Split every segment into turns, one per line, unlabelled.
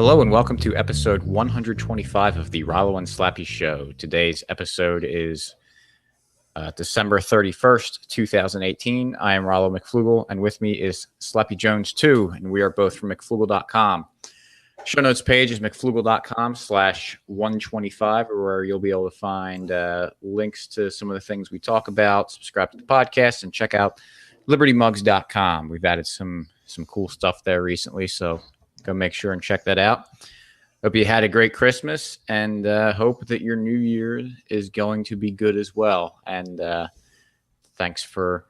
Hello and welcome to episode 125 of the Rollo and Slappy Show. Today's episode is December 31st, 2018. I am Rollo McFlugel, and with me is Slappy Jones 2, and we are both from McFlugel.com. Show notes page is McFlugel.com/125, where you'll be able to find links to some of the things we talk about, subscribe to the podcast, and check out LibertyMugs.com. We've added some cool stuff there recently, so go make sure and check that out. Hope you had a great Christmas, and hope that your new year is going to be good as well. And thanks for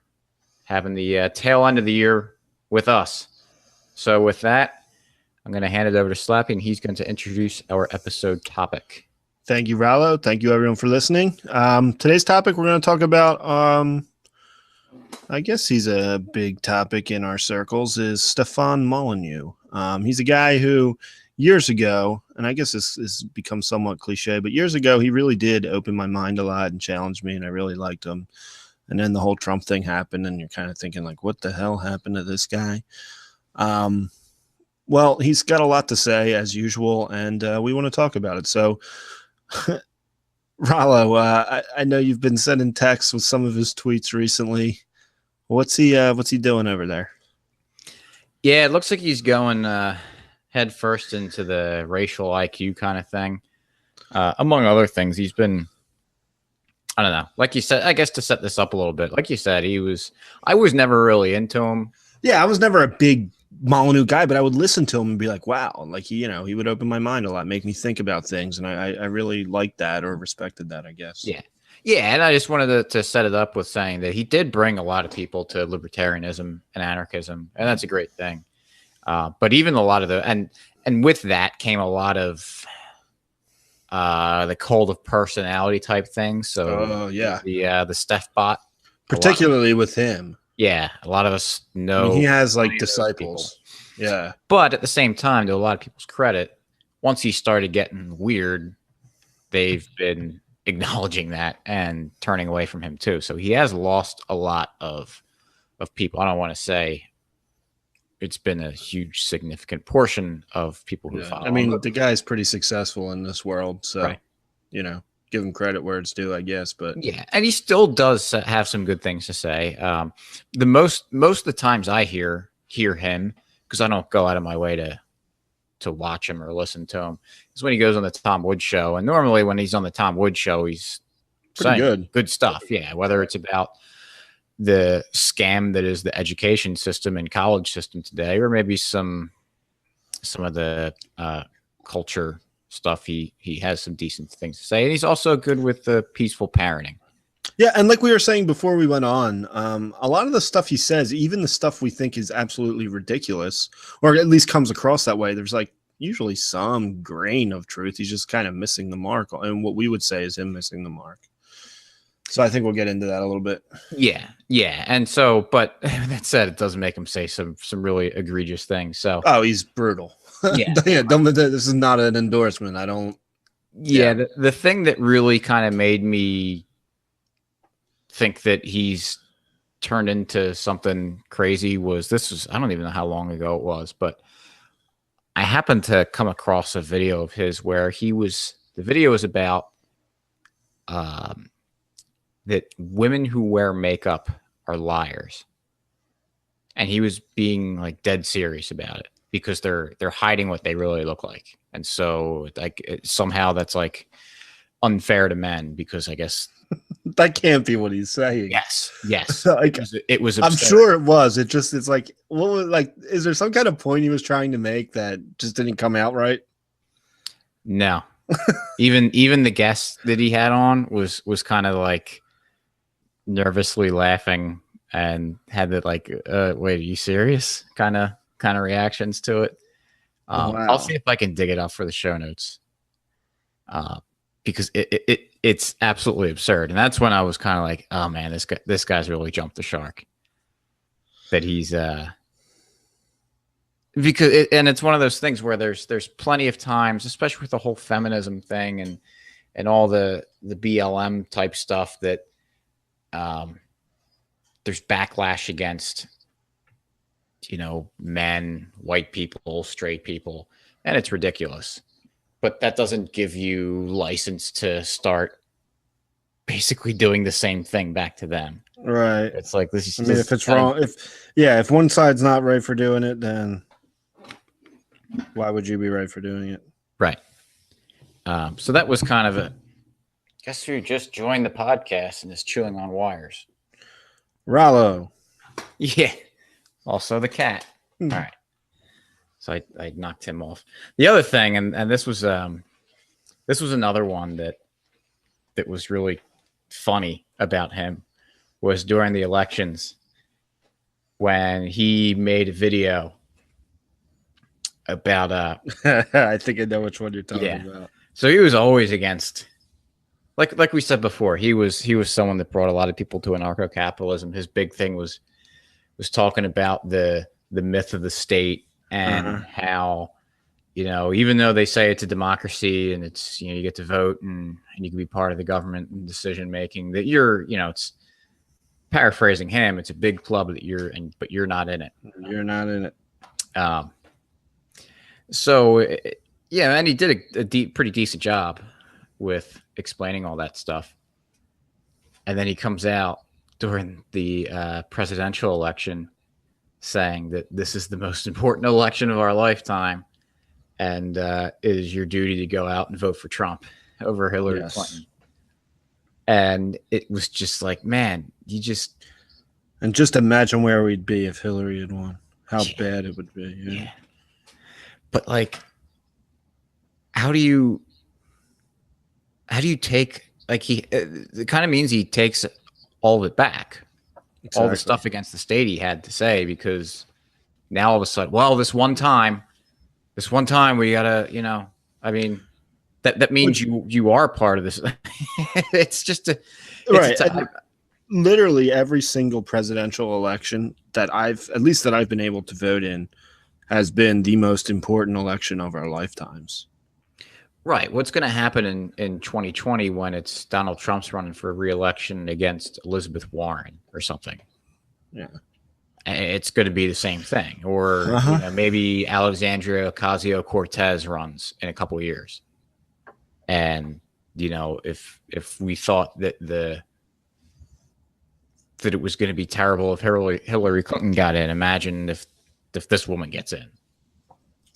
having the tail end of the year with us. So with that, I'm going to hand it over to Slappy, and he's going to introduce our episode topic.
Thank you, Rollo. Thank you, everyone, for listening. Today's topic, we're going to talk about, I guess he's a big topic in our circles, is Stefan Molyneux. He's a guy who years ago, and I guess this has become somewhat cliche, but years ago, he really did open my mind a lot and challenge me, and I really liked him. And then the whole Trump thing happened, and you're kind of thinking, like, what the hell happened to this guy? Well, he's got a lot to say, as usual, and we want to talk about it. So, Rollo, I know you've been sending texts with some of his tweets recently. What's he doing over there?
Yeah, it looks like he's going head first into the racial IQ kind of thing. Among other things, he's been, I don't know, like you said, I guess to set this up a little bit, like you said, I was never really into him.
Yeah, I was never a big Molyneux guy, but I would listen to him and be like, wow, like, he would open my mind a lot, make me think about things. And I really liked that, or respected that, I guess.
Yeah. Yeah. And I just wanted to set it up with saying that he did bring a lot of people to libertarianism and anarchism. And that's a great thing. But even a lot of and with that came a lot of the cult of personality type things. So the Steph bot,
particularly with him.
Yeah, a lot of us know.
I mean, he has like disciples. Yeah.
But at the same time, to a lot of people's credit, once he started getting weird, they've been acknowledging that and turning away from him too. So he has lost a lot of people. I don't want to say it's been a huge, significant portion of people who follow.
I mean, the guy's pretty successof in this world. So,
right.
Give him credit where it's due, I guess. But
yeah, and he still does have some good things to say. The most of the times I hear him, because I don't go out of my way to watch him or listen to him, is when he goes on the Tom Woods show. And normally when he's on the Tom Woods show, he's
pretty
saying good stuff. Yeah, whether it's about the scam that is the education system and college system today, or maybe some of the culture stuff, he has some decent things to say, and he's also good with the peaceful parenting.
Yeah, and like we were saying before we went on, a lot of the stuff he says, even the stuff we think is absolutely ridiculous, or at least comes across that way, there's like usually some grain of truth. He's just kind of missing the mark, and what we would say is him missing the mark. So I think we'll get into that a little bit.
Yeah, and so, but that said, it does make him say some really egregious things. So
he's brutal.
Yeah.
This is not an endorsement. I don't.
Yeah, the thing that really kind of made me think that he's turned into something crazy was I don't even know how long ago it was, but I happened to come across a video of his where the video was about that women who wear makeup are liars. And he was being like dead serious about it, because they're hiding what they really look like. And so like somehow that's like unfair to men, because I guess
that can't be what he's saying.
Yes.
Like,
it was
absurd. I'm sure it was. It's like, is there some kind of point he was trying to make that just didn't come out right?
No. even the guest that he had on was kind of like nervously laughing and had that like, wait, are you serious? Kind of reactions to it.
Wow.
I'll see if I can dig it up for the show notes, because it's absolutely absurd. And that's when I was kind of like, oh man, this guy's really jumped the shark. That he's because it's one of those things where there's plenty of times, especially with the whole feminism thing and all the BLM type stuff, that there's backlash against, men, white people, straight people, and it's ridiculous. But that doesn't give you license to start basically doing the same thing back to them.
Right.
It's like this.
I mean, if it's wrong, if one side's not right for doing it, then why would you be right for doing it?
Right. So that was kind of a. Guess who just joined the podcast and is chewing on wires?
Rollo.
Yeah. Also the cat. All right. So I knocked him off. The other thing, and this was another one that was really funny about him, was during the elections when he made a video about
I think I know which one you're talking about.
So he was always against, like we said before, he was someone that brought a lot of people to anarcho-capitalism. His big thing was talking about the myth of the state and how, even though they say it's a democracy and it's, you get to vote and you can be part of the government and decision making, that you're, it's paraphrasing him, it's a big club that but you're not in it.
You're not in it.
So yeah, and he did a pretty decent job with explaining all that stuff. And then he comes out during the presidential election saying that this is the most important election of our lifetime, and it is your duty to go out and vote for Trump over Hillary Clinton. And it was just like, man,
and just imagine where we'd be if Hillary had won. How bad it would be. Yeah.
But like, how do you take, like, it kind of means he takes all of it back. Exactly. All the stuff against the state he had to say, because now all of a sudden, well, this one time we gotta, I mean, that means you are part of this. It's just
literally every single presidential election that I've been able to vote in has been the most important election of our lifetimes.
Right. What's going to happen in 2020 when it's Donald Trump's running for re-election against Elizabeth Warren or something?
Yeah.
It's going to be the same thing. Or maybe Alexandria Ocasio-Cortez runs in a couple of years. And, if we thought that it was going to be terrible if Hillary Clinton got in, imagine if this woman gets in.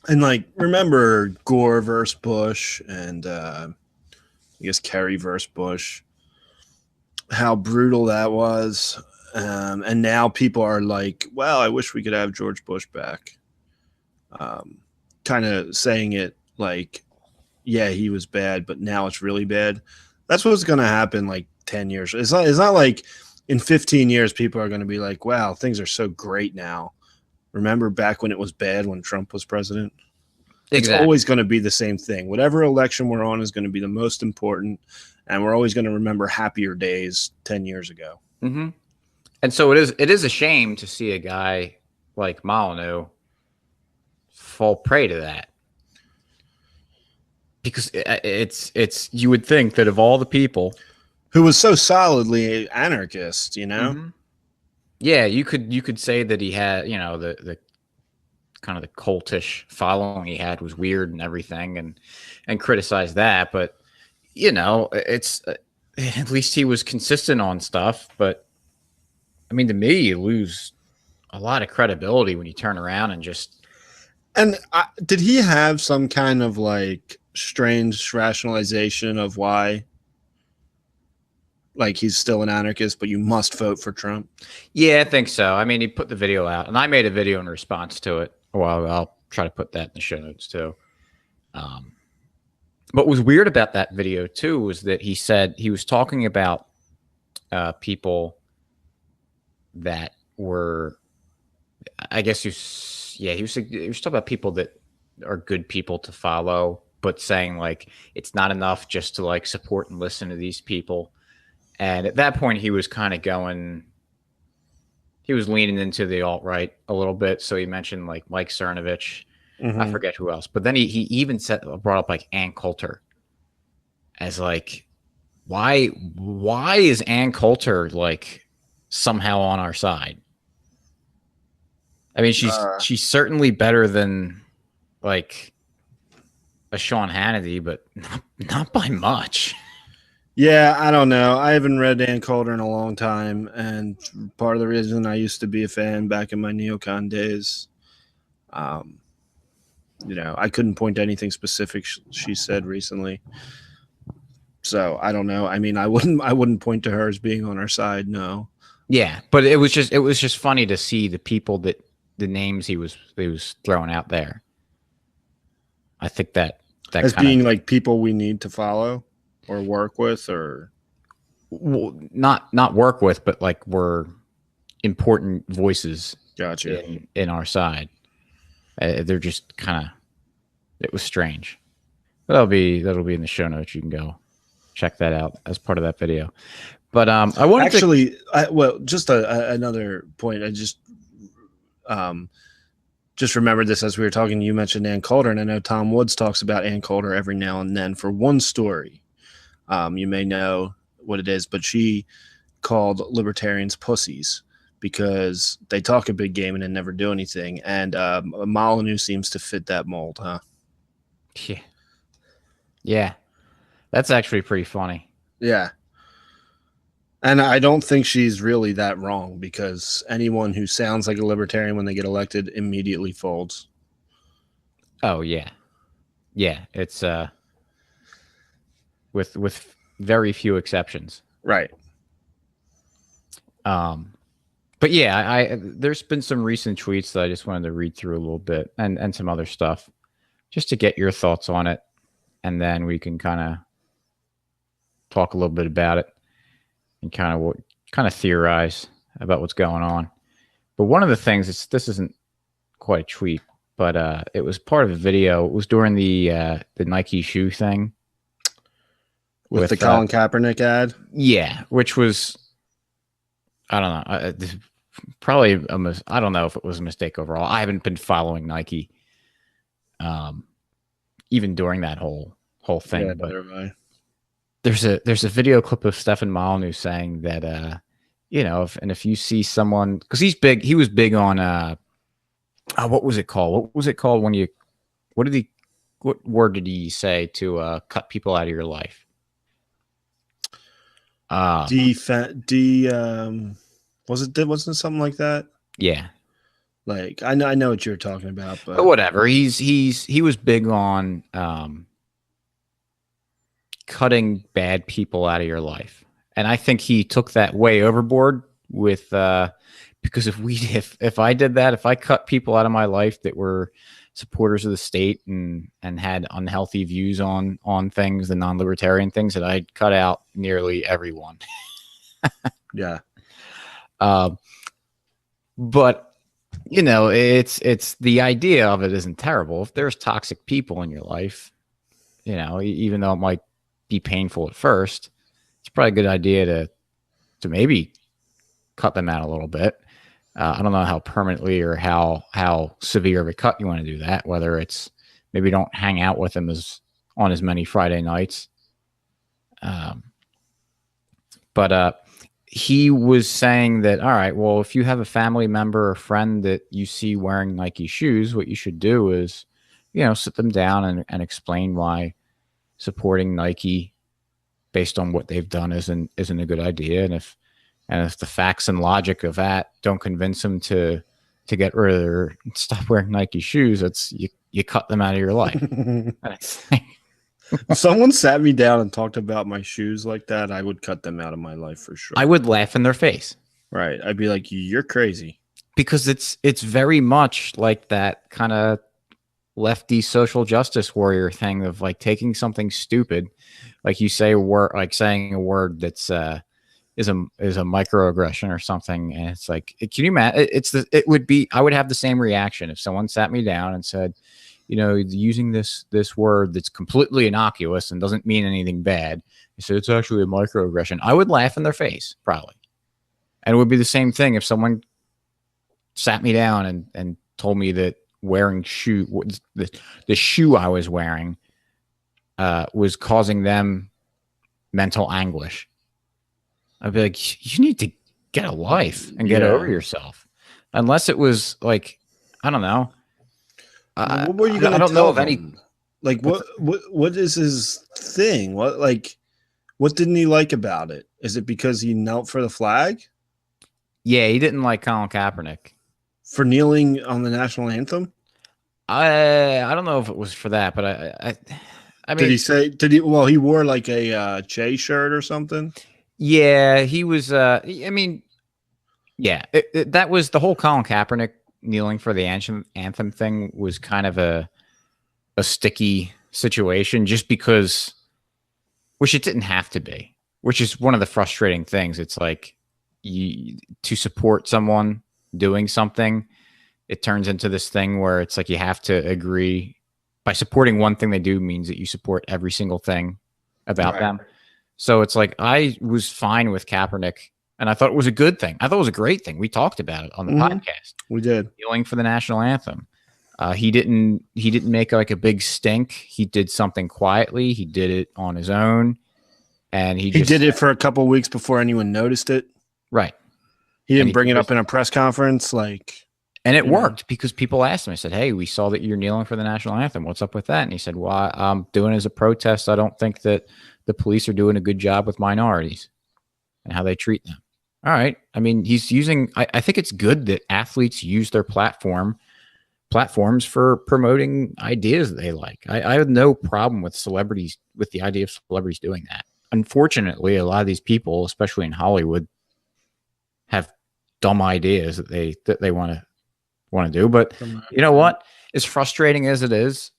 And like, remember Gore versus Bush and I guess Kerry versus Bush, how brutal that was. And now people are like, well, I wish we could have George Bush back. Kind of saying it like, yeah, he was bad, but now it's really bad. That's what's going to happen like 10 years. It's not like in 15 years, people are going to be like, wow, things are so great now. Remember back when it was bad when Trump was president? Exactly. It's always going to be the same thing. Whatever election we're on is going to be the most important, and we're always going to remember happier days 10 years ago.
Mm-hmm. And so it is a shame to see a guy like Molyneux fall prey to that. Because it's you would think that of all the people
who was so solidly anarchist,
Mm-hmm. Yeah, you could say that he had, the kind of the cultish following he had was weird and everything, and criticize that. But it's at least he was consistent on stuff. But I mean, to me, you lose a lot of credibility when you turn around and just.
And did he have some kind of like strange rationalization of why? Like he's still an anarchist, but you must vote for Trump?
Yeah, I think so. I mean, he put the video out, and I made a video in response to it. Well, I'll try to put that in the show notes too. What was weird about that video too was that he said he was talking about people that were, I guess he was talking about people that are good people to follow, but saying like it's not enough just to like support and listen to these people. And at that point, he was kind of he was leaning into the alt-right a little bit. So he mentioned like Mike Cernovich. Mm-hmm. I forget who else. But then he even brought up like Ann Coulter as like, why is Ann Coulter like somehow on our side? I mean, she's certainly better than like a Sean Hannity, but not by much.
Yeah, I don't know. I haven't read Ann Coulter in a long time, and part of the reason I used to be a fan back in my neocon days, I couldn't point to anything specific she said recently. So I don't know. I mean, I wouldn't point to her as being on our side. No.
Yeah, but it was just funny to see the people the names he was throwing out there. I think that
as being like people we need to follow or work with, or
not work with, but like we're important voices.
Gotcha.
In our side. They're just kind of. It was strange. But that'll be in the show notes. You can go check that out as part of that video. But I wanted
just another point. I just remembered this as we were talking. You mentioned Ann Coulter, and I know Tom Woods talks about Ann Coulter every now and then for one story. You may know what it is, but she called libertarians pussies because they talk a big game and then never do anything. And Molyneux seems to fit that mold, huh?
Yeah. That's actually pretty funny.
Yeah. And I don't think she's really that wrong, because anyone who sounds like a libertarian when they get elected immediately folds.
Oh, yeah. Yeah, it's with very few exceptions.
Right.
But yeah, there's been some recent tweets that I just wanted to read through a little bit, and some other stuff just to get your thoughts on it, and then we can kind of talk a little bit about it and kind of theorize about what's going on. But one of the things, this isn't quite a tweet, but it was part of a video. It was during the Nike shoe thing
with the Colin Kaepernick ad.
Yeah, which was, I don't know, probably I don't know if it was a mistake overall. I haven't been following Nike, even during that whole thing.
Yeah,
but there's a video clip of Stefan Molyneux saying that if you see someone, because he was big on what was it called? What was it called when what word did he say to cut people out of your life?
Wasn't it something like that?
Yeah.
Like I know what you're talking about, but
whatever. He was big on cutting bad people out of your life. And I think he took that way overboard with because if I did that, if I cut people out of my life that were supporters of the state and had unhealthy views on things, the non-libertarian things, that I'd cut out nearly everyone.
Yeah.
But it's the idea of it isn't terrible. If there's toxic people in your life, even though it might be painful at first, it's probably a good idea to maybe cut them out a little bit. I don't know how permanently or how severe of a cut you want to do that, whether it's maybe don't hang out with them on as many Friday nights. But he was saying that, all right, well, if you have a family member or friend that you see wearing Nike shoes, what you should do is, sit them down and explain why supporting Nike based on what they've done isn't a good idea. And if the facts and logic of that don't convince them to get rid of or stop wearing Nike shoes, it's you cut them out of your life.
If someone sat me down and talked about my shoes like that, I would cut them out of my life for sure.
I would laugh in their face.
Right. I'd be like, you're crazy.
Because it's very much like that kind of lefty social justice warrior thing of like taking something stupid, like you say, like saying a word that's is a microaggression or something, and it's like, can you imagine? I would have the same reaction if someone sat me down and said, using this word that's completely innocuous and doesn't mean anything bad, you said it's actually a microaggression. I would laugh in their face probably, and it would be the same thing if someone sat me down and told me that wearing the shoe I was wearing was causing them mental anguish. I'd be like, you need to get a life and get over yourself. Unless it was like, I don't know.
What were you going to tell them? Like what is his thing? What didn't he like about it? Is it because he knelt for the flag?
Yeah, he didn't like Colin Kaepernick
For kneeling on the national anthem?
I don't know if it was for that, but I
Did
mean,
he say? Did he? Well, he wore like a Che shirt or something.
yeah, he was. I mean, yeah, that was the whole Colin Kaepernick kneeling for the anthem thing was kind of a sticky situation, just because, which it didn't have to be, which is one of the frustrating things. It's like to support someone doing something, it turns into this thing where it's like you have to agree. By supporting one thing they do means that you support every single thing about them. So it's like I was fine with Kaepernick, and I thought it was a good thing. I thought it was a great thing. We talked about it on the podcast.
We did.
Kneeling for the national anthem. He didn't make like a big stink. He did something quietly. He did it on his own, and he
did it for a couple of weeks before anyone noticed it.
Right.
He didn't bring it up in a press conference,
and it worked because people asked him. I said, "Hey, we saw that you're kneeling for the national anthem. What's up with that?" And he said, "Well, I'm doing it as a protest. I don't think that the police are doing a good job with minorities and how they treat them." All right. I mean, he's using. I think it's good that athletes use their platforms for promoting ideas that they like. I have no problem with the idea of celebrities doing that. Unfortunately, a lot of these people, especially in Hollywood, have dumb ideas that they want to do. But you know what? As frustrating as it is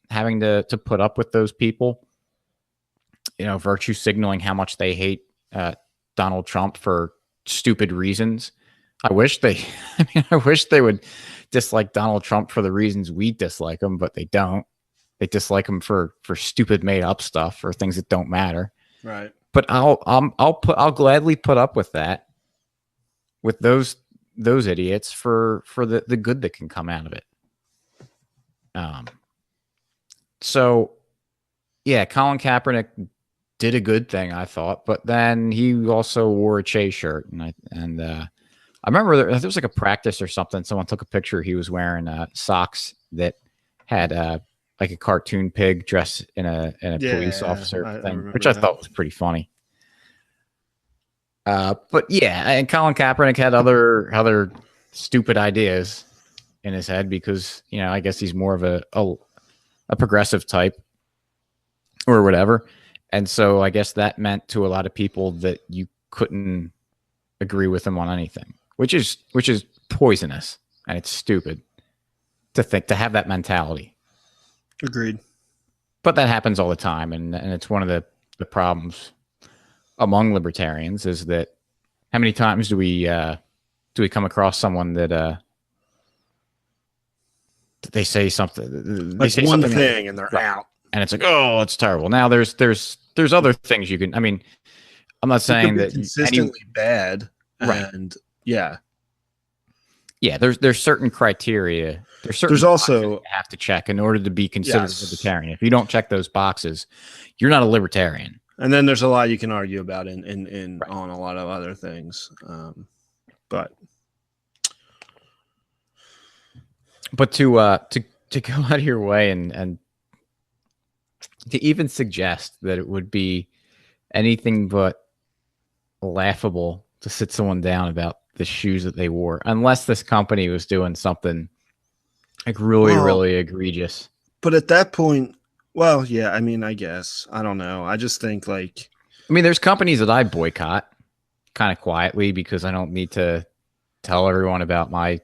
having to put up with those people, virtue signaling how much they hate Donald Trump for stupid reasons. I wish they would dislike Donald Trump for the reasons we dislike him, but they don't. They dislike him for stupid made up stuff or things that don't matter.
Right.
But I'll gladly put up with that, with those idiots for the good that can come out of it. So yeah, Colin Kaepernick did a good thing, I thought, but then he also wore a Che shirt, and I remember there was like a practice or something. Someone took a picture. He was wearing socks that had like a cartoon pig dressed in a police officer thing, which I thought was pretty funny. But yeah, and Colin Kaepernick had other stupid ideas in his head because I guess he's more of a progressive type or whatever, and so I guess that meant to a lot of people that you couldn't agree with him on anything, which is poisonous, and it's stupid to have that mentality.
Agreed.
But that happens all the time, and it's one of the problems among libertarians is that how many times do we come across someone that they say something,
like one thing and they're out,
and it's like, oh, it's terrible. Now there's other things you can. I mean, I'm not saying that
consistently bad, and yeah,
there's certain criteria. There's also you have to check in order to be considered a libertarian. If you don't check those boxes, you're not a libertarian.
And then there's a lot you can argue about in on a lot of other things, but
to go out of your way and to even suggest that it would be anything but laughable to sit someone down about the shoes that they wore, unless this company was doing something like really egregious.
But at that point, well, yeah, I mean, I guess I don't know. I just think
there's companies that I boycott kind of quietly because I don't need to tell everyone about my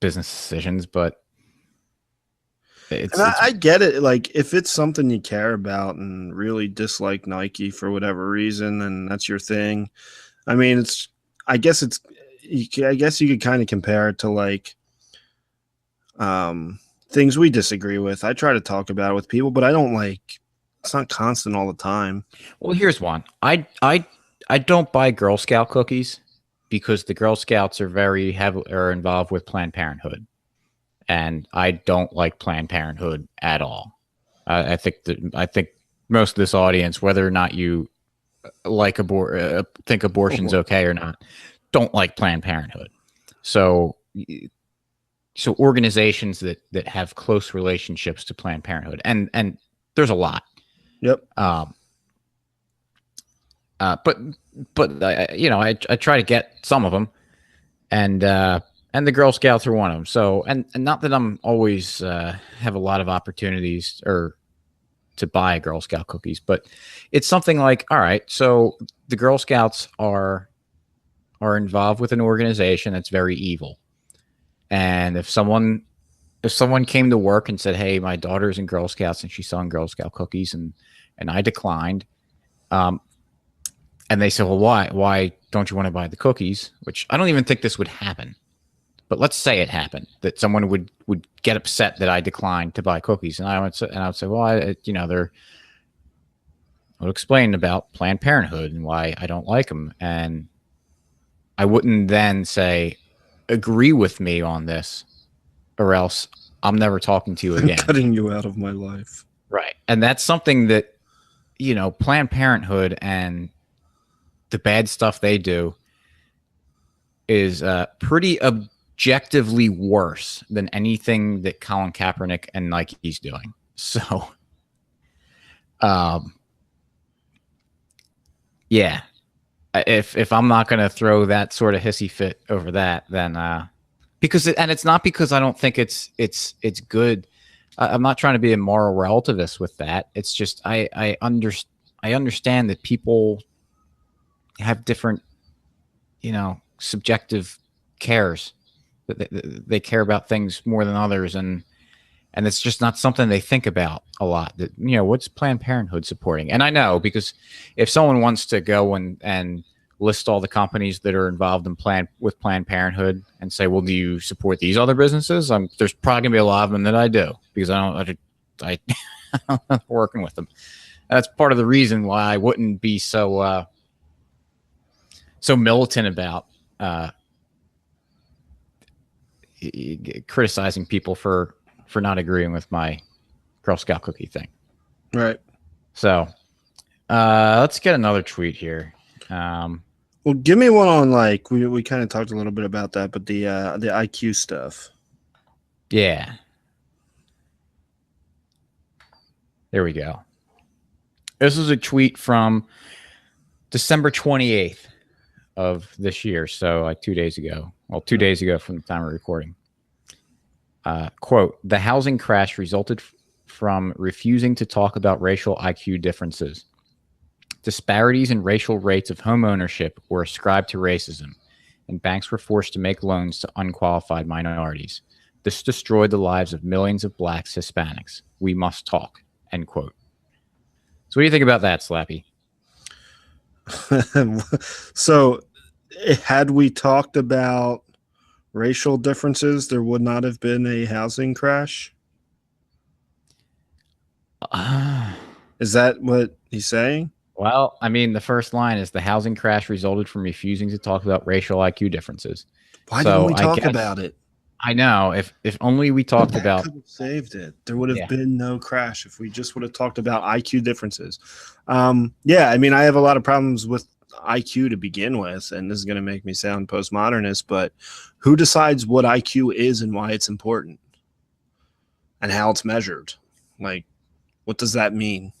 business decisions, but
I get it. Like, if it's something you care about and really dislike Nike for whatever reason, and that's your thing. I mean, I guess you could kind of compare it to things we disagree with. I try to talk about it with people, but I don't it's not constant all the time.
Well, here's one. I don't buy Girl Scout cookies because the Girl Scouts are very heavily involved with Planned Parenthood. And I don't like Planned Parenthood at all. I think most of this audience, whether or not you like think abortion's okay or not, don't like Planned Parenthood. So so organizations that have close relationships to Planned Parenthood, and there's a lot.
Yep.
But I try to get some of them, and the Girl Scouts are one of them. So, and not that I'm always have a lot of opportunities or to buy Girl Scout cookies, but it's something like, all right, so the Girl Scouts are involved with an organization that's very evil, and if someone came to work and said, hey, my daughter's in Girl Scouts and she's selling Girl Scout cookies, and I declined, and they said, well, why don't you want to buy the cookies? Which I don't even think this would happen. But let's say it happened, that someone would get upset that I declined to buy cookies. And I would say, well, I would explain about Planned Parenthood and why I don't like them. And I wouldn't then say, agree with me on this, or else I'm never talking to you again.
I'm cutting you out of my life.
Right. And that's something that, Planned Parenthood and the bad stuff they do is pretty objectively worse than anything that Colin Kaepernick and Nike's doing. So, yeah, if I'm not going to throw that sort of hissy fit over that, then it's not because I don't think it's good. I'm not trying to be a moral relativist with that. It's just I understand that people have different, subjective cares. They care about things more than others, and it's just not something they think about a lot. That what's Planned Parenthood supporting? And I know, because if someone wants to go and list all the companies that are involved in with Planned Parenthood and say, well, do you support these other businesses? There's probably gonna be a lot of them that I do, because I'm working with them. That's part of the reason why I wouldn't be so militant about criticizing people for not agreeing with my Girl Scout cookie thing.
Right.
So let's get another tweet here.
Well, give me one on, like, we kind of talked a little bit about that, but the IQ stuff.
Yeah. There we go. This is a tweet from December 28th of this year. So like 2 days ago. Well, 2 days ago from the time of recording. Quote, the housing crash resulted from refusing to talk about racial IQ differences. Disparities in racial rates of home ownership were ascribed to racism, and banks were forced to make loans to unqualified minorities. This destroyed the lives of millions of blacks, Hispanics. We must talk, end quote. So what do you think about that, Slappy?
So had we talked about racial differences, there would not have been a housing crash? Is that what he's saying?
Well, I mean, the first line is the housing crash resulted from refusing to talk about racial IQ differences.
Why didn't we talk about it?
I know. If only we talked about,
could have saved it. There would have been no crash if we just would have talked about IQ differences. Yeah, I mean, I have a lot of problems with IQ to begin with, and this is going to make me sound postmodernist, but who decides what IQ is and why it's important and how it's measured? Like, what does that mean?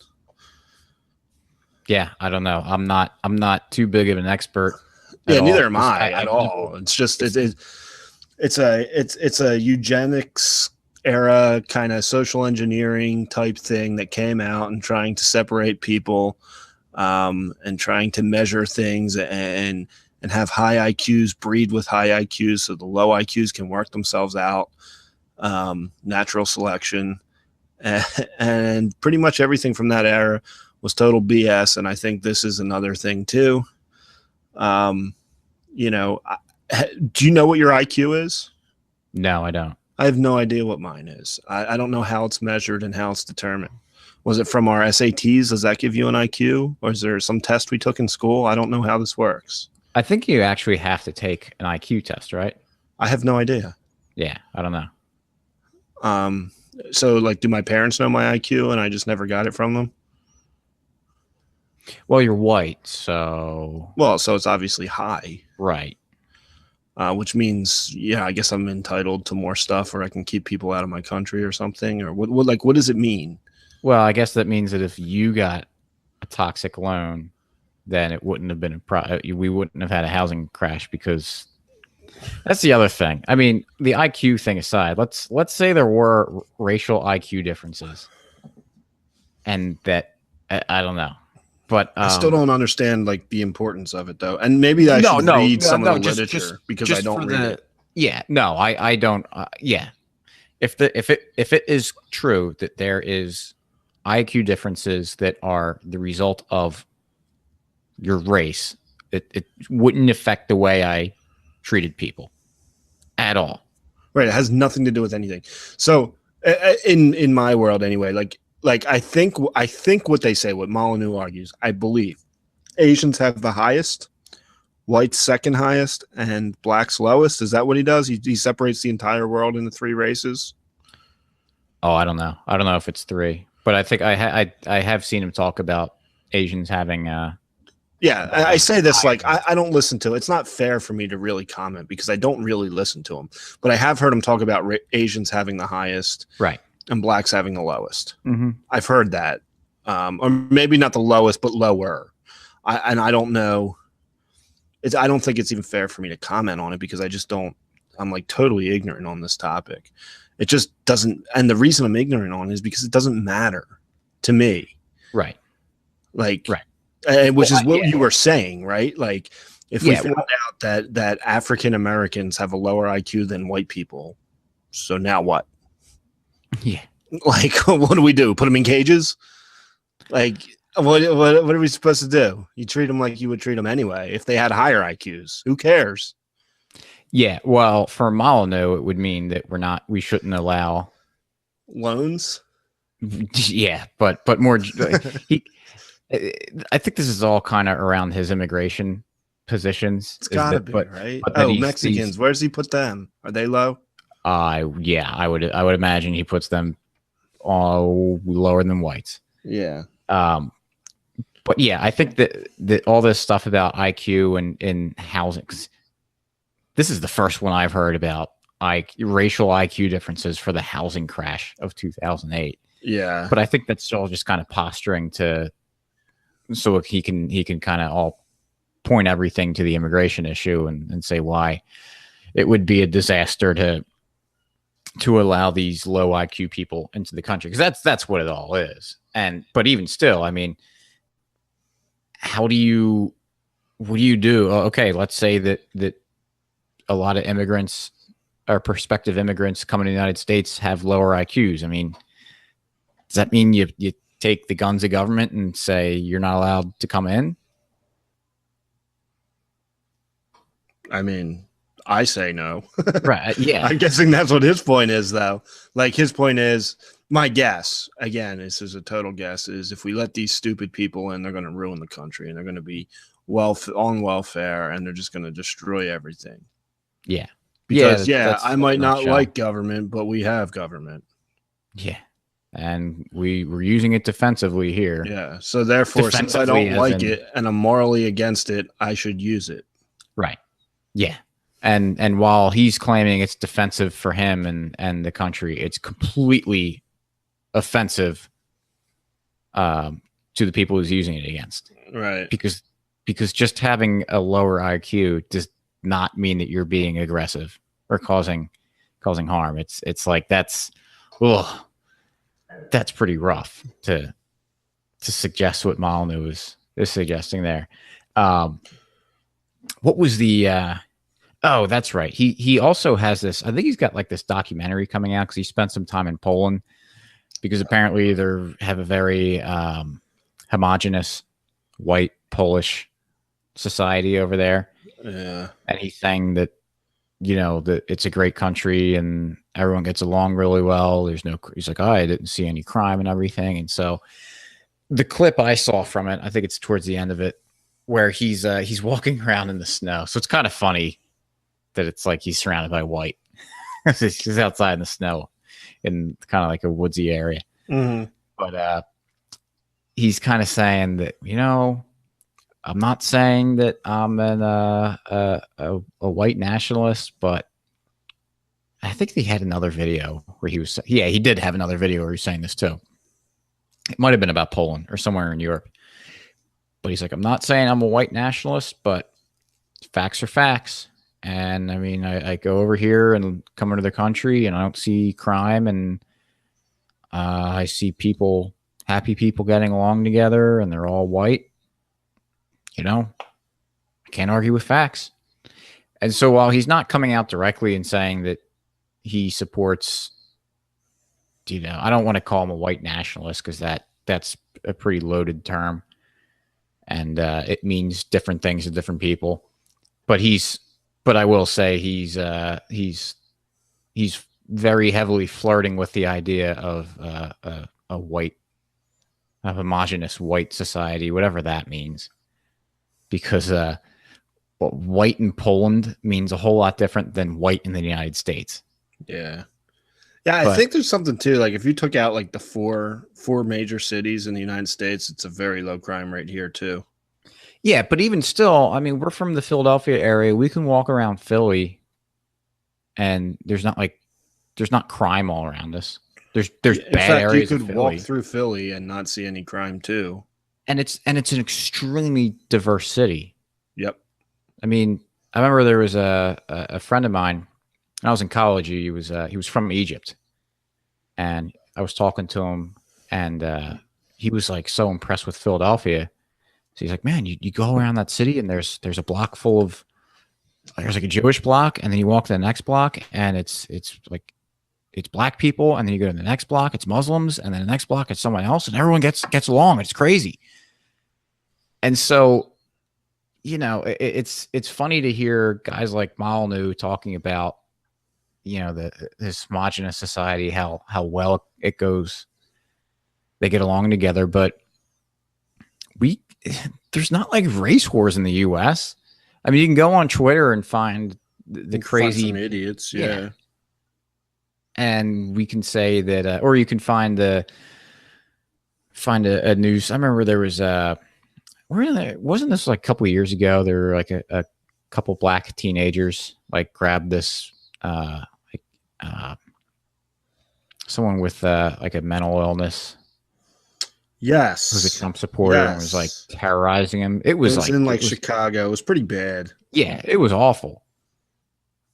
Yeah, I don't know. I'm not too big of an expert.
Yeah, neither am I at all. It's just it's a eugenics era kind of social engineering type thing that came out and trying to separate people, and trying to measure things and have high IQs breed with high IQs so the low IQs can work themselves out. Natural selection, and pretty much everything from that era was total BS. And I think this is another thing too. Do you know what your IQ is?
No, I don't.
I have no idea what mine is. I don't know how it's measured and how it's determined. Was it from our SATs? Does that give you an IQ? Or is there some test we took in school? I don't know how this works.
I think you actually have to take an IQ test, right?
I have no idea.
Yeah, I don't know.
So, like, do my parents know my IQ and I just never got it from them?
Well, you're white, so...
Well, so it's obviously high.
Right.
which means, yeah, I guess I'm entitled to more stuff, or I can keep people out of my country or something, or what does it mean?
Well, I guess that means that if you got a toxic loan, then it wouldn't have been we wouldn't have had a housing crash, because that's the other thing. I mean, the IQ thing aside, let's say there were racial IQ differences, and that I don't know, but
I still don't understand like the importance of it though, and maybe I should read some of the literature because I don't read it.
Yeah, no, I don't. Yeah, if it is true that there is IQ differences that are the result of your race, it wouldn't affect the way I treated people at all.
Right, it has nothing to do with anything. So in my world anyway, like I think what they say, what Molyneux argues, I believe Asians have the highest, whites second highest, and blacks lowest. Is that what he does? He separates the entire world into three races.
Oh, I don't know. I don't know if it's three, but I think I have seen him talk about Asians having.
Yeah, I say this like I don't listen to it. It's not fair for me to really comment because I don't really listen to him. But I have heard him talk about Asians having the highest,
right,
and blacks having the lowest.
Mm-hmm.
I've heard that, or maybe not the lowest, but lower. I don't know. I don't think it's even fair for me to comment on it because I just don't. I'm like totally ignorant on this topic. It just doesn't. And the reason I'm ignorant on it is because it doesn't matter to me.
Right.
Like.
Right.
Which is what you were saying, right? Like, if we found out that African Americans have a lower IQ than white people, so now what?
Yeah.
Like, what do we do? Put them in cages? Like, what are we supposed to do? You treat them like you would treat them anyway. If they had higher IQs, who cares?
Yeah. Well, for Molyneux, it would mean that we shouldn't allow
loans.
Yeah, but more I think this is all kind of around his immigration positions.
It's gotta be, right? Mexicans. Where's he put them? Are they low?
Yeah, I would imagine he puts them all lower than whites.
Yeah.
But yeah, I think that all this stuff about IQ and housing. This is the first one I've heard about racial IQ differences for the housing crash of 2008.
Yeah.
But I think that's all just kind of posturing so he can kind of all point everything to the immigration issue and say why it would be a disaster to allow these low IQ people into the country, because that's what it all is. But even still, I mean, what do you do? Okay, let's say that a lot of immigrants or prospective immigrants coming to the United States have lower IQs. I mean, does that mean you take the guns of government and say you're not allowed to come in?
I mean, I say no.
Right. Yeah.
I'm guessing that's what his point is, though. Like, his point is, my guess, again, this is a total guess, is if we let these stupid people in, they're going to ruin the country and they're going to be on welfare and they're just going to destroy everything.
Yeah.
Because, I might not like government, but we have government.
Yeah. And we're using it defensively here.
Yeah. So therefore, since I don't like it and I'm morally against it, I should use it.
Right. Yeah. And while he's claiming it's defensive for him and the country, it's completely offensive to the people who's using it against.
Right.
Because just having a lower IQ does not mean that you're being aggressive or causing harm. It's like that's pretty rough to suggest what Molyneux is suggesting there. What was the oh, that's right. He also has this, I think he's got like this documentary coming out because he spent some time in Poland, because apparently they have a very homogenous white Polish society over there.
Yeah.
And he's saying that, that it's a great country and everyone gets along really well. He's like, I didn't see any crime and everything. And so the clip I saw from it, I think it's towards the end of it, where he's walking around in the snow. So it's kind of funny that it's like he's surrounded by white. He's outside in the snow in kind of like a woodsy area.
Mm-hmm.
But he's kind of saying that, I'm not saying that I'm a white nationalist, but I think he had another video where he was, yeah, he did have another video where he was saying this too. It might have been about Poland or somewhere in Europe. But he's like, I'm not saying I'm a white nationalist, but facts are facts. And I mean, I go over here and come into the country and I don't see crime, and I see people, happy people getting along together, and they're all white. You know, I can't argue with facts. And so while he's not coming out directly and saying that he supports, you know, I don't want to call him a white nationalist because that's a pretty loaded term, and it means different things to different people. But I will say he's very heavily flirting with the idea of a white, a homogenous white society, whatever that means, because white in Poland means a whole lot different than white in the United States.
Yeah. Yeah, I think there's something too. Like if you took out like the four major cities in the United States, it's a very low crime rate here too.
Yeah, but even still, I mean, we're from the Philadelphia area. We can walk around Philly, and there's not crime all around us. There's bad areas.
You could walk through Philly and not see any crime too.
And it's an extremely diverse city.
Yep.
I mean, I remember there was a friend of mine when I was in college. He was from Egypt, and I was talking to him, and he was like so impressed with Philadelphia. So he's like, man, you go around that city and there's a block full of, there's like a Jewish block, and then you walk to the next block and it's like, it's black people, and then you go to the next block, it's Muslims, and then the next block it's someone else, and everyone gets along. It's crazy. And so, you know, it's funny to hear guys like Molyneux talking about, you know, this homogenous society, how well it goes, they get along together, but there's not like race wars in the U.S. I mean, you can go on Twitter and find the crazy
idiots, yeah.
And we can say that, or you can find a news. I remember there was wasn't this like a couple of years ago? There were like a couple black teenagers like grabbed this someone with like a mental illness.
Yes,
was a Trump supporter, and was like terrorizing him. It was
in Chicago. It was pretty bad.
Yeah, it was awful.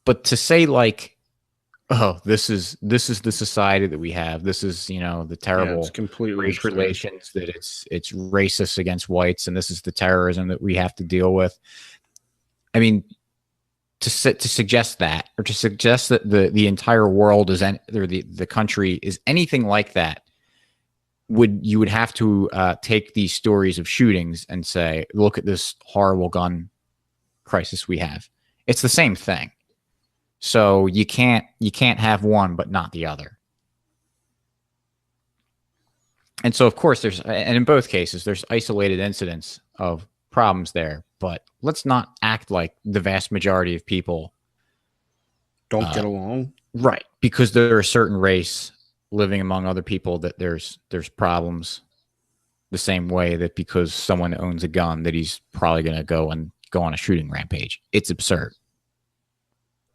But to say like, oh, this is the society that we have. This is, you know, the terrible race relations, that it's racist against whites, and this is the terrorism that we have to deal with. I mean, to suggest that, or to suggest that the entire world is, or the country is anything like that, you would have to take these stories of shootings and say, look at this horrible gun crisis we have. It's the same thing. So you can't have one but not the other. And so of course and in both cases there's isolated incidents of problems there, but let's not act like the vast majority of people
don't get along.
Right, because they're a certain race living among other people, that there's problems the same way that because someone owns a gun that he's probably going to go on a shooting rampage. It's absurd.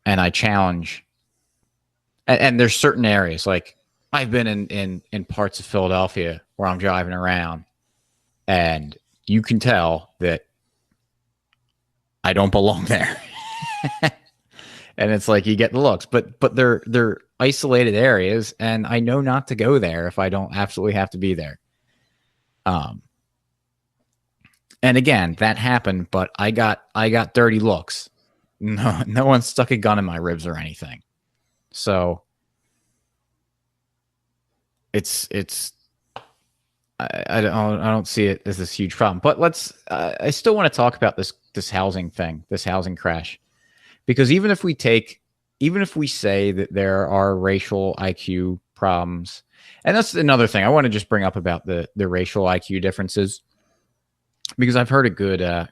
And I challenge, and there's certain areas, like I've been in parts of Philadelphia where I'm driving around and you can tell that I don't belong there. And it's like you get the looks, but they're isolated areas, and I know not to go there if I don't absolutely have to be there. And again, that happened, but I got dirty looks. No one stuck a gun in my ribs or anything. So I don't see it as this huge problem. But I still want to talk about this housing thing, this housing crash. Because even if we say that there are racial IQ problems, and that's another thing I want to just bring up about the racial IQ differences, because I've heard the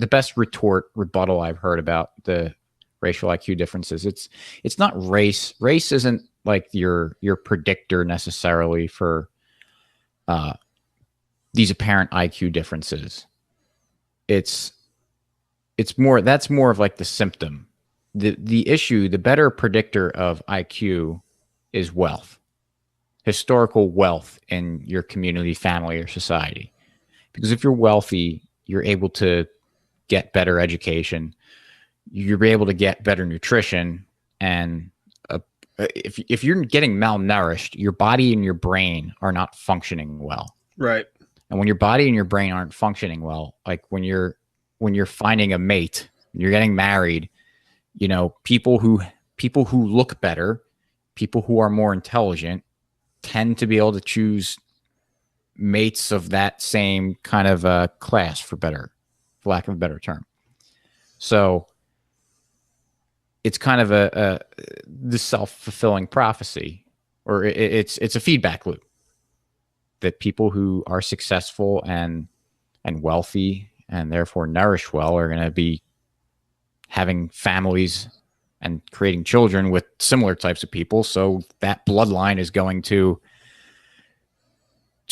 best rebuttal I've heard about the racial IQ differences. It's not race. Race isn't like your predictor necessarily for these apparent IQ differences. it's that's more of like the symptom. The issue, the better predictor of IQ is wealth, historical wealth in your community, family, or society. Because if you're wealthy, you're able to get better education, you're able to get better nutrition, and if you're getting malnourished, your body and your brain are not functioning well.
Right.
And when your body and your brain aren't functioning well, like when you're finding a mate, you're getting married, you know, people who look better, people who are more intelligent tend to be able to choose mates of that same kind of class, for lack of a better term. So it's kind of the self-fulfilling prophecy, or it's a feedback loop, that people who are successful and wealthy and therefore nourish well are going to be having families and creating children with similar types of people. So that bloodline is going to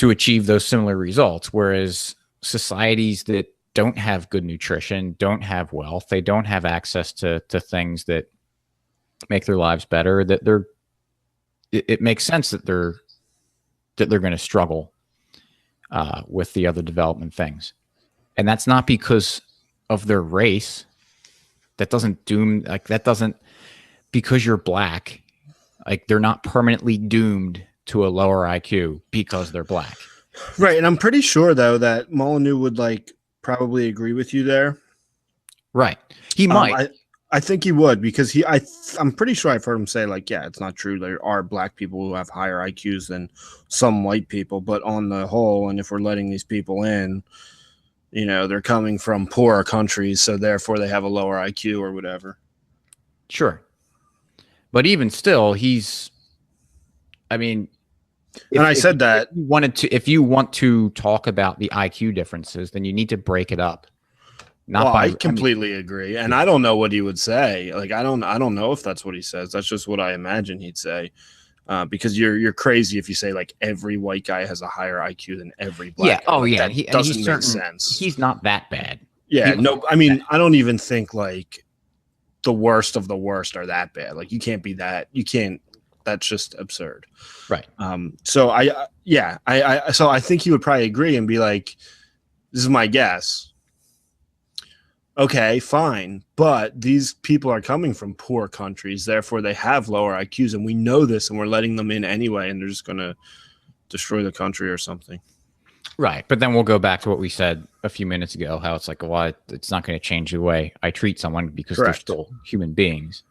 achieve those similar results. Whereas societies that don't have good nutrition, don't have wealth, they don't have access to things that make their lives better, that it makes sense that they're going to struggle with the other development things. And that's not because of their race. That doesn't because you're black, like they're not permanently doomed to a lower IQ because they're black.
Right. And I'm pretty sure though that Molyneux would probably agree with you there.
Right. He might.
I think he would, because I'm pretty sure I've heard him say yeah, it's not true. There are black people who have higher IQs than some white people, but on the whole, and if we're letting these people in, you know, they're coming from poorer countries, so therefore they have a lower IQ or whatever.
Sure. But even still, if you want to talk about the IQ differences, then you need to break it up.
I completely agree. And I don't know what he would say. I don't know if that's what he says. That's just what I imagine he'd say. Because you're crazy if you say every white guy has a higher IQ than every black guy. That doesn't make sense.
He's not that bad.
Yeah, I don't even think the worst of the worst are that bad. You can't be that. You can't. That's just absurd.
Right.
So I think he would probably agree and be like, this is my guess. Okay, fine. But these people are coming from poor countries, therefore they have lower IQs, and we know this, and we're letting them in anyway, and they're just going to destroy the country or something.
Right. But then we'll go back to what we said a few minutes ago, how it's it's not going to change the way I treat someone, because They're still human beings.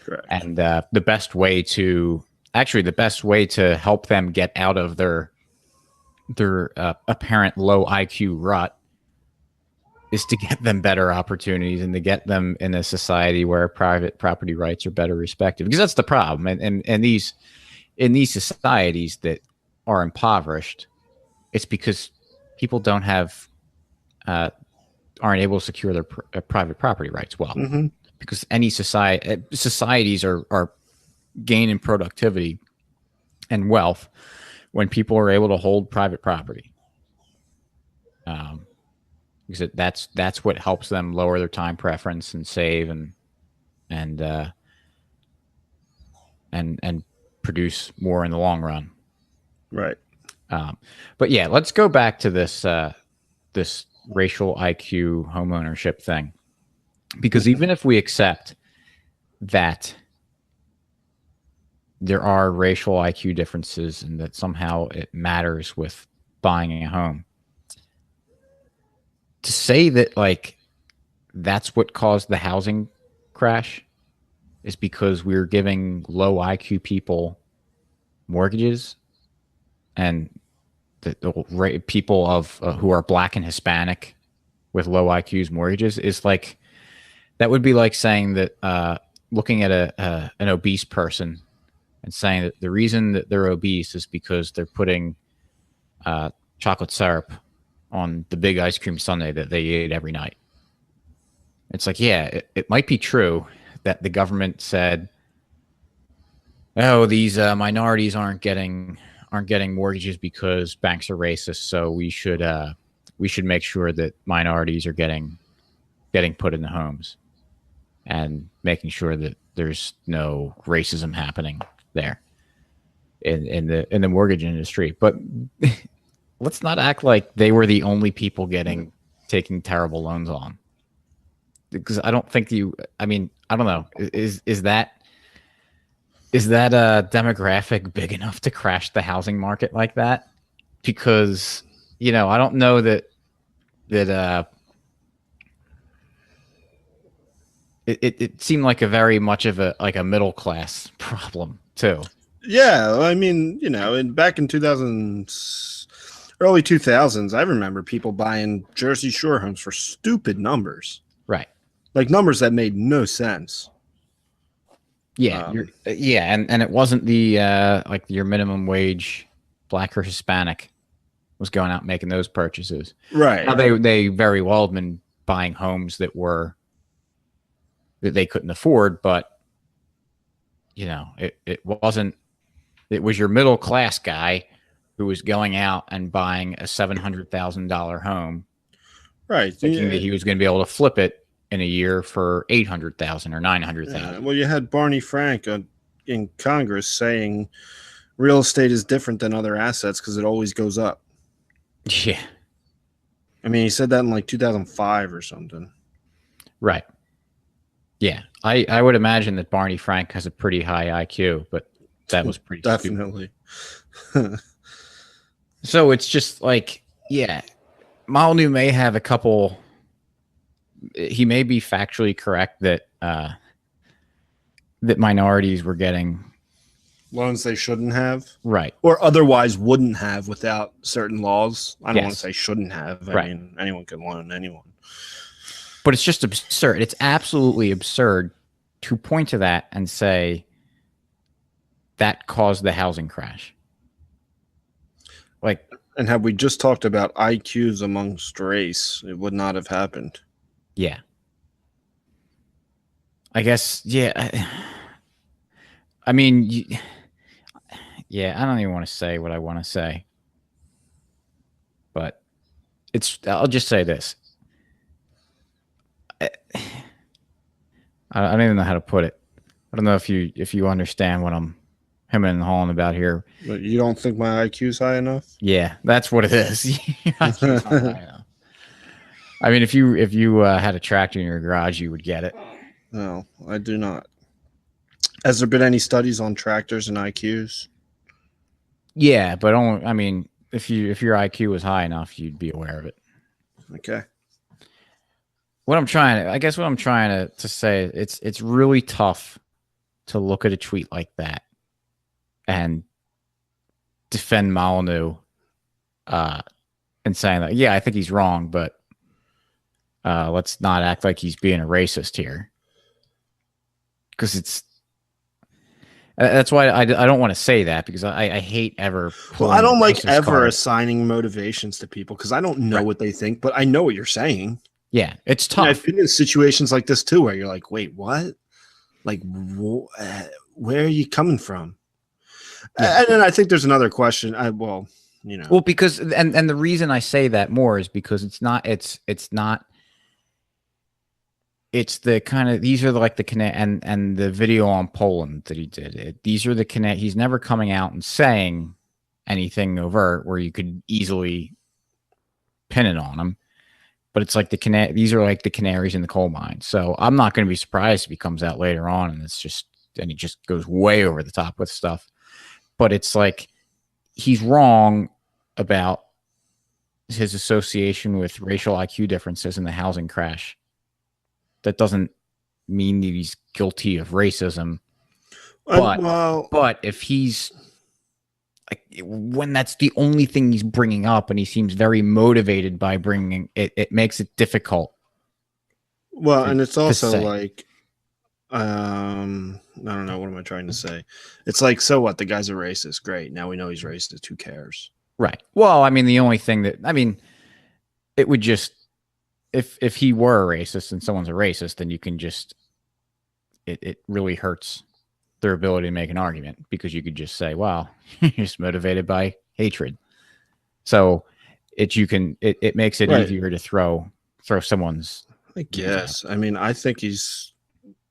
Correct.
And the best way to help them get out of their apparent low IQ rut is to get them better opportunities and to get them in a society where private property rights are better respected. Because that's the problem. And in these societies that are impoverished, it's because people don't have aren't able to secure their private property rights well.
Mm-hmm.
Because any societies are gaining productivity and wealth when people are able to hold private property. Because that's what helps them lower their time preference and save and produce more in the long run.
Right.
But yeah, let's go back to this racial IQ homeownership thing, because even if we accept that there are racial IQ differences and that somehow it matters with buying a home, to say that that's what caused the housing crash is because we're giving low IQ people mortgages, and the people of who are black and Hispanic with low IQs mortgages is that would be like saying that looking at an obese person and saying that the reason that they're obese is because they're putting chocolate syrup on the big ice cream sundae that they ate every night. It's it might be true that the government said, oh, these minorities aren't getting mortgages because banks are racist, so we should we should make sure that minorities are getting put in the homes and making sure that there's no racism happening there in the mortgage industry. But let's not act like they were the only people taking terrible loans on, because I don't think I mean, I don't know. Is that a demographic big enough to crash the housing market like that? Because, I don't know that it seemed like a very much of a middle class problem too.
Yeah, I mean, back in early 2000s, I remember people buying Jersey Shore homes for stupid numbers.
Right.
Like numbers that made no sense.
Yeah. And it wasn't the like your minimum wage Black or Hispanic was going out making those purchases.
Right.
Now they very well have been buying homes that they couldn't afford, but it was your middle class guy who was going out and buying a $700,000 home,
right?
Thinking that he was going to be able to flip it in a year for $800,000 or $900,000.
Yeah, well, you had Barney Frank in Congress saying real estate is different than other assets because it always goes up.
Yeah,
I mean, he said that in like 2005 or something.
Right. Yeah, I would imagine that Barney Frank has a pretty high IQ, but that was pretty
definitely.
So it's just like, yeah, Molyneux may have a couple. He may be factually correct that that minorities were getting
loans they shouldn't have,
right,
or otherwise wouldn't have without certain laws. I don't want to say shouldn't have.
I
mean, anyone can loan anyone.
But it's just absurd. It's absolutely absurd to point to that and say that caused the housing crash. Like,
and had we just talked about IQs amongst race, it would not have happened.
Yeah. I guess, yeah. I mean, yeah, I don't even want to say what I want to say. But I'll just say this. I don't even know how to put it. I don't know if you understand what I'm hemming and hawing about here.
But you don't think my IQ's high enough?
Yeah, that's what it is. I mean, if you had a tractor in your garage, you would get it.
No, I do not. Has there been any studies on tractors and IQs?
Yeah, but only, I mean, if your IQ was high enough, you'd be aware of it.
Okay.
What I'm trying to say, it's really tough to look at a tweet like that and defend Molyneux and saying that, yeah, I think he's wrong, but let's not act like he's being a racist here. Because that's why I don't want to say that, because I hate ever.
Well, I don't like ever assigning motivations to people because I don't know what they think, but I know what you're saying.
Yeah, it's tough.
I've been in situations like this too, where you're like, "Wait, what? Like, where are you coming from?" Yeah. And then I think there's another question. Well,
because and the reason I say that more is because it's the kind of, these are like the connect and the video on Poland that he did. These are the connect. He's never coming out and saying anything overt where you could easily pin it on him. But it's like these are like the canaries in the coal mine. So I'm not going to be surprised if he comes out later on and he just goes way over the top with stuff. But it's like, he's wrong about his association with racial IQ differences in the housing crash. That doesn't mean that he's guilty of racism. But if he's like, when that's the only thing he's bringing up, and he seems very motivated by bringing it, it makes it difficult.
Well, and it's also like, I don't know. What am I trying to say? It's like, so what? The guy's a racist. Great. Now we know he's racist. Who cares?
Right. Well, I mean, the only thing it would just, if he were a racist and someone's a racist, then you can just, it really hurts their ability to make an argument, because you could just say, wow, you're just motivated by hatred. So it makes it
Right.
easier to throw someone's.
I guess. I mean, I think he's.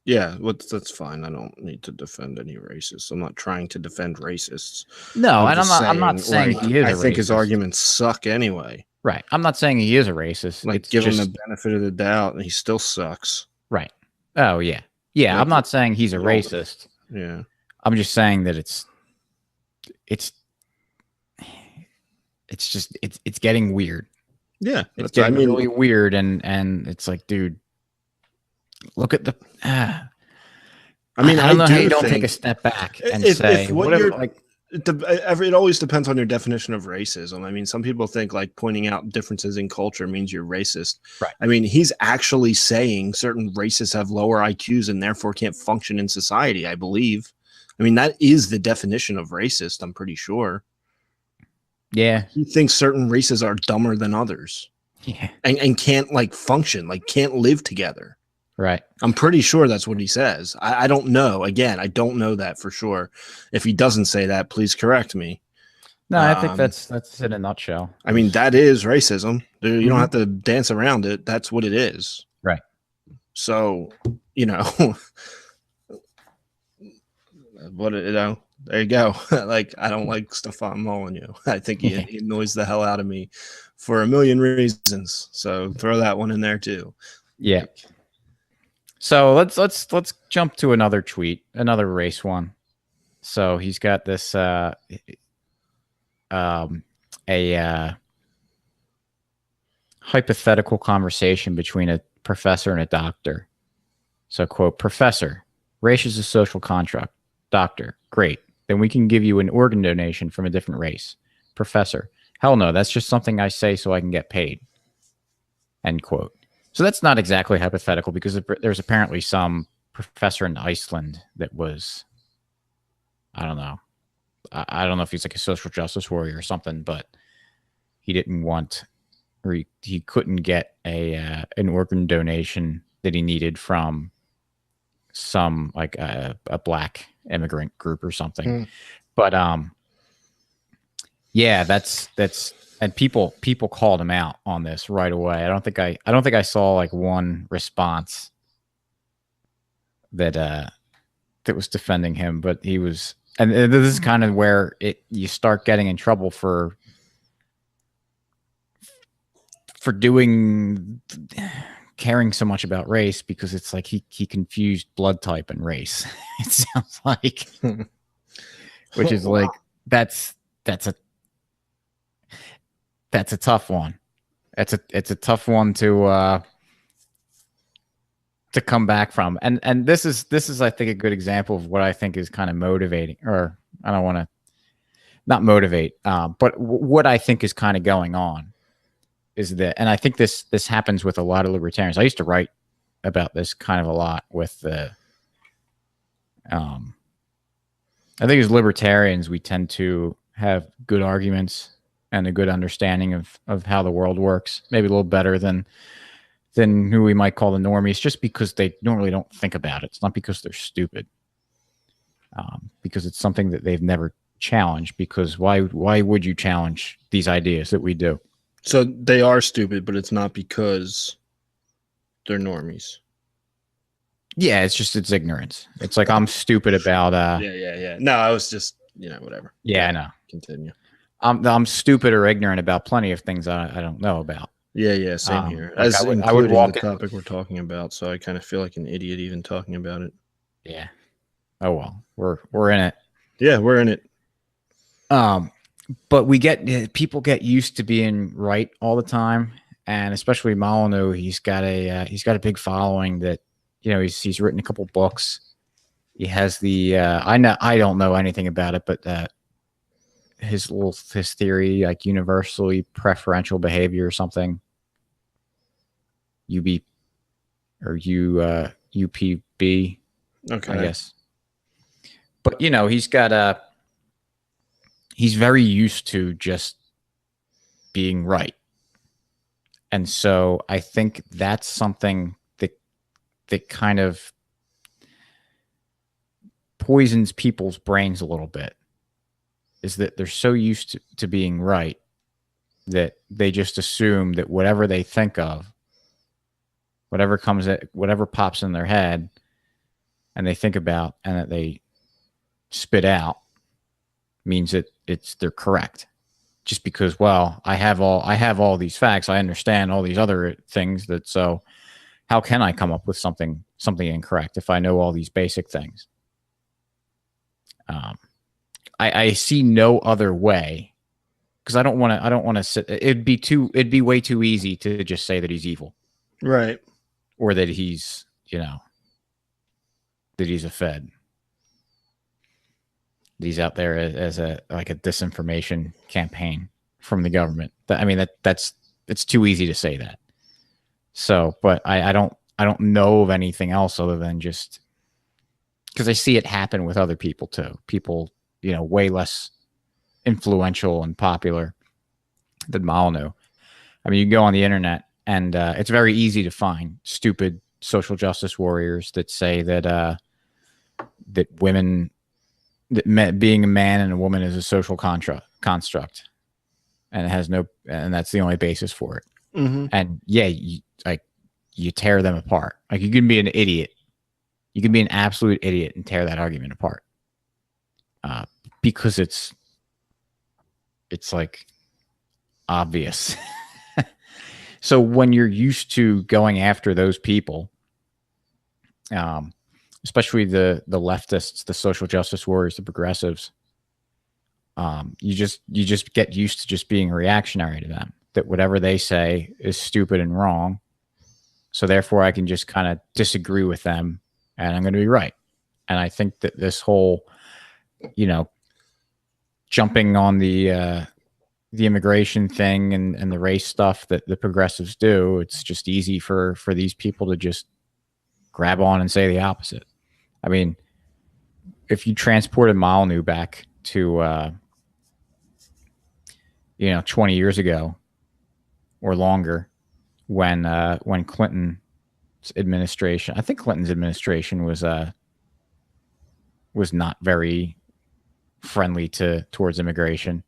Yeah, that's fine. I don't need to defend any racists. I'm not trying to defend racists.
No,
I'm
and
just
I'm not saying
like,
he is
I
a
think his
racist.
arguments suck anyway.
Right. I'm not saying he is a racist.
Like,
It's
give him
just
the benefit of the doubt, and he still sucks.
right. Oh yeah, yeah.
Like,
I'm not saying he's a
you don't-
racist.
Yeah.
I'm just saying that it's just it's getting weird.
Yeah,
It's getting really weird, and it's like, dude, look at the. I mean, I don't know how you don't take a step back and say, whatever, like.
It always depends on your definition of racism. I mean, some people think like pointing out differences in culture means you're racist.
Right.
I mean, he's actually saying certain races have lower IQs and therefore can't function in society, I believe. I mean, that is the definition of racist, I'm pretty sure.
Yeah.
He thinks certain races are dumber than others.
Yeah.
And can't like function, like can't live together.
Right.
I'm pretty sure that's what he says. I don't know. Again, I don't know that for sure. If he doesn't say that, please correct me.
No, I think that's in a nutshell.
I mean, that is racism. You don't have to dance around it. That's what it is.
Right.
So, there you go. Like, I don't like Stefan Molyneux. I think he annoys the hell out of me for a million reasons. So throw that one in there too.
Yeah. So let's jump to another tweet, another race one. So he's got this hypothetical conversation between a professor and a doctor. So, quote, "Professor, race is a social construct. Doctor, great. Then we can give you an organ donation from a different race. Professor, hell no, that's just something I say so I can get paid." End quote. So that's not exactly hypothetical because there's apparently some professor in Iceland that was, I don't know. I don't know if he's like a social justice warrior or something, but he didn't want, or he couldn't get an organ donation that he needed from some like a black immigrant group or something. But yeah, that's and people called him out on this right away. I don't think I saw like one response that was defending him, but he was. And this is kind of where you start getting in trouble for caring so much about race, because it's like he confused blood type and race. It sounds like, which is like that's a tough one. It's a tough one to come back from, and this is I think a good example of what I think is kind of motivating, or I don't want to not motivate, but what I think is kind of going on is that, and I think this happens with a lot of libertarians. I used to write about this kind of a lot with the, I think as libertarians we tend to have good arguments and a good understanding of how the world works, maybe a little better than who we might call the normies, just because they normally don't think about it. It's not because they're stupid, because it's something that they've never challenged. Because why would you challenge these ideas that we do?
So they are stupid, but it's not because they're normies.
Yeah, it's ignorance. It's like, I'm stupid about
yeah. No, I was just, whatever.
Yeah, I know.
Continue.
I'm stupid or ignorant about plenty of things I don't know about.
Yeah, same here.
Like
As
I would walk
the topic we're talking about, so I kind of feel like an idiot even talking about it.
Yeah. Oh well, we're in it.
Yeah, we're in it.
But people get used to being right all the time, and especially Molyneux. He's got a big following that, he's written a couple books. He has the I don't know anything about it, but his theory, like universally preferential behavior or something. UB or UPB,
okay,
I guess. But he's very used to just being right, and so I think that's something that kind of poisons people's brains a little bit. Is that they're so used to being right that they just assume that whatever they think of, whatever pops in their head and they think about and that they spit out means that they're correct. Just because, well, I have all these facts, I understand all these other things, that so how can I come up with something incorrect if I know all these basic things? I see no other way, because I don't want to sit. It'd be way too easy to just say that he's evil,
right?
Or that he's that he's a Fed. He's out there as a disinformation campaign from the government. I mean, it's too easy to say that. So, but I don't know of anything else other than just because I see it happen with other people too. People, way less influential and popular than Molyneux. I mean, you can go on the internet and it's very easy to find stupid social justice warriors that say that women, being a man and a woman is a social construct, and it has and that's the only basis for it.
Mm-hmm.
And yeah, you tear them apart. Like, you can be an idiot, you can be an absolute idiot and tear that argument apart, because it's like obvious. So when you're used to going after those people, especially the leftists, the social justice warriors, the progressives, you just get used to just being reactionary to them, that whatever they say is stupid and wrong. So therefore I can just kind of disagree with them and I'm going to be right. And I think that this whole, jumping on the immigration thing and the race stuff that the progressives do, it's just easy for these people to just grab on and say the opposite. I mean, if you transported Molyneux back to 20 years ago or longer, when Clinton's administration, I think Clinton's administration was not very friendly towards immigration,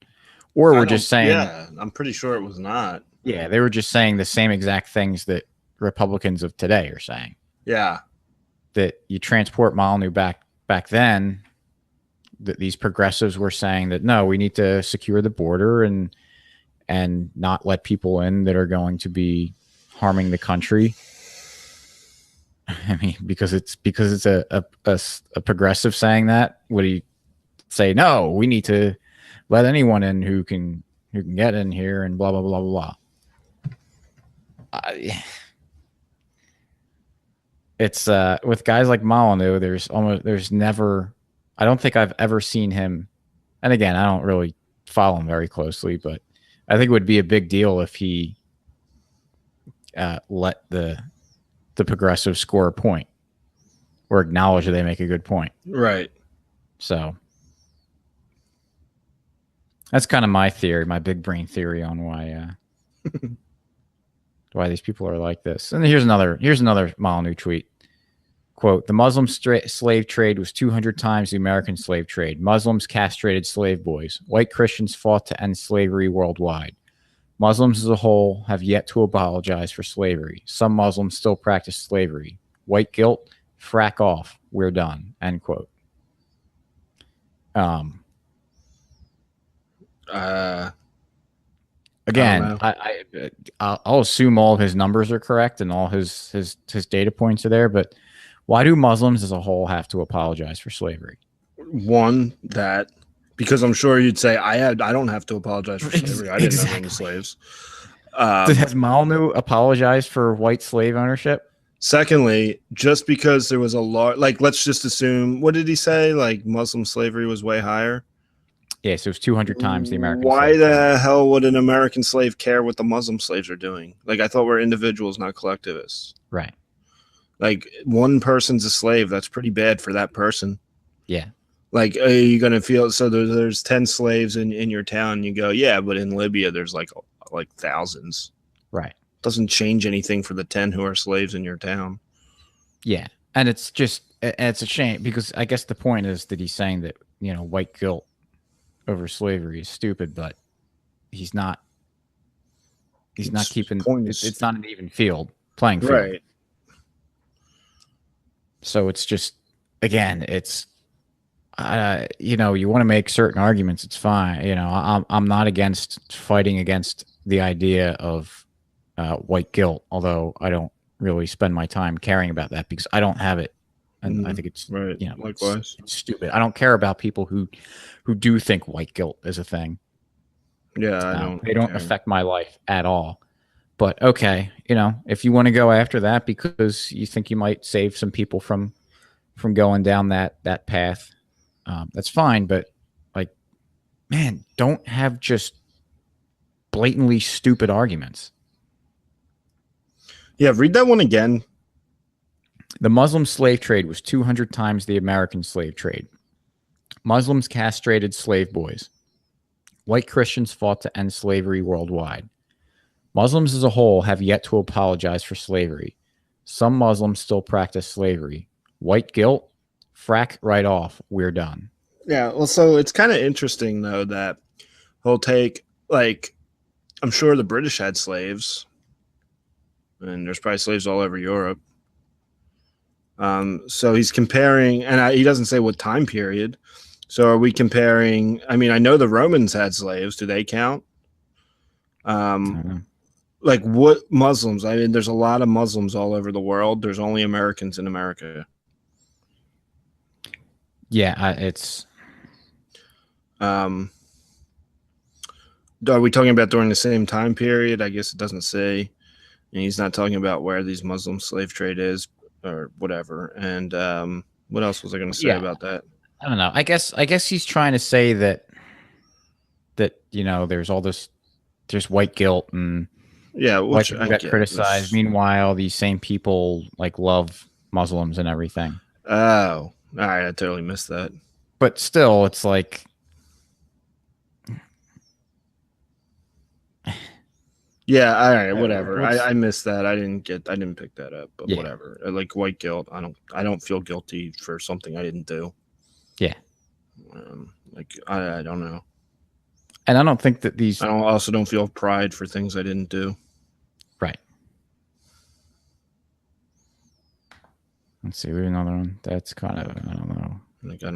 or we're just saying,
yeah, I'm pretty sure it was not.
Yeah, they were just saying the same exact things that Republicans of today are saying.
Yeah,
that you transport Molyneux back then, that these progressives were saying that no, we need to secure the border and not let people in that are going to be harming the country. I mean, because it's a progressive saying that. Would he say, no, we need to let anyone in who can get in here and blah blah blah blah blah? It's with guys like Molyneux, there's never, I don't think I've ever seen him, and again, I don't really follow him very closely, but I think it would be a big deal if he let the progressive score a point or acknowledge that they make a good point.
Right.
So that's kind of my theory, my big brain theory on why these people are like this. And here's another Molyneux tweet. Quote, the Muslim slave trade was 200 times the American slave trade. Muslims castrated slave boys. White Christians fought to end slavery worldwide. Muslims as a whole have yet to apologize for slavery. Some Muslims still practice slavery. White guilt, frack off. We're done. End quote. Again, I'll assume all of his numbers are correct and all his data points are there, but why do Muslims as a whole have to apologize for slavery?
One, that because I'm sure you'd say I don't have to apologize for slavery. I didn't have any slaves.
Has Molyneux apologized for white slave ownership?
Secondly, just because there was a law, like, let's just assume, what did he say? Like, Muslim slavery was way higher.
Yeah, so it was 200 times the American.
Why the hell would an American slave care what the Muslim slaves are doing? Like, I thought we're individuals, not collectivists.
Right.
Like, one person's a slave. That's pretty bad for that person.
Yeah.
Like, are you going to feel, so there's 10 slaves in your town. You go, yeah, but in Libya, there's like thousands.
Right.
Doesn't change anything for the 10 who are slaves in your town.
Yeah. And it's a shame because I guess the point is that he's saying that, white guilt over slavery is stupid, but he's not He's not keeping.
Points.
It's not an even playing field.
Right.
So it's just, again, it's, you know, you want to make certain arguments. It's fine. You know, I'm not against fighting against the idea of white guilt, although I don't really spend my time caring about that because I don't have it. And I think it's,
right.
You know,
Likewise.
it's stupid. I don't care about people who do think white guilt is a thing.
Yeah,
they don't affect my life at all. But okay, you know, if you want to go after that because you think you might save some people from going down that path, that's fine. But like, man, don't have just blatantly stupid arguments.
Yeah, read that one again.
The Muslim slave trade was 200 times the American slave trade. Muslims castrated slave boys. White Christians fought to end slavery worldwide. Muslims as a whole have yet to apologize for slavery. Some Muslims still practice slavery. White guilt? Frack right off. We're done.
Yeah, well, so it's kind of interesting, though, that he'll take, like, I'm sure the British had slaves, and there's probably slaves all over Europe. So he's comparing, and he doesn't say what time period. So are we comparing? I mean, I know the Romans had slaves. Do they count? Like what Muslims? I mean, there's a lot of Muslims all over the world. There's only Americans in America.
Yeah, it's.
Are we talking about during the same time period? I guess it doesn't say. And he's not talking about where these Muslim slave trade is or whatever. And what else was I going to say about that?
I don't know. I guess he's trying to say that you know there's all this, there's white guilt and
which
I got criticized. Meanwhile, these same people like love Muslims and everything.
Oh, all right. I totally missed that.
But still, it's like,
yeah, all right, whatever. I missed that. I didn't pick that up, but whatever. Like white guilt, I don't feel guilty for something I didn't do.
Yeah.
Like I don't know.
And I don't think that these.
I also don't feel pride for things I didn't do.
Right. Let's see. We have another one. That's kind of, I don't know.
Like I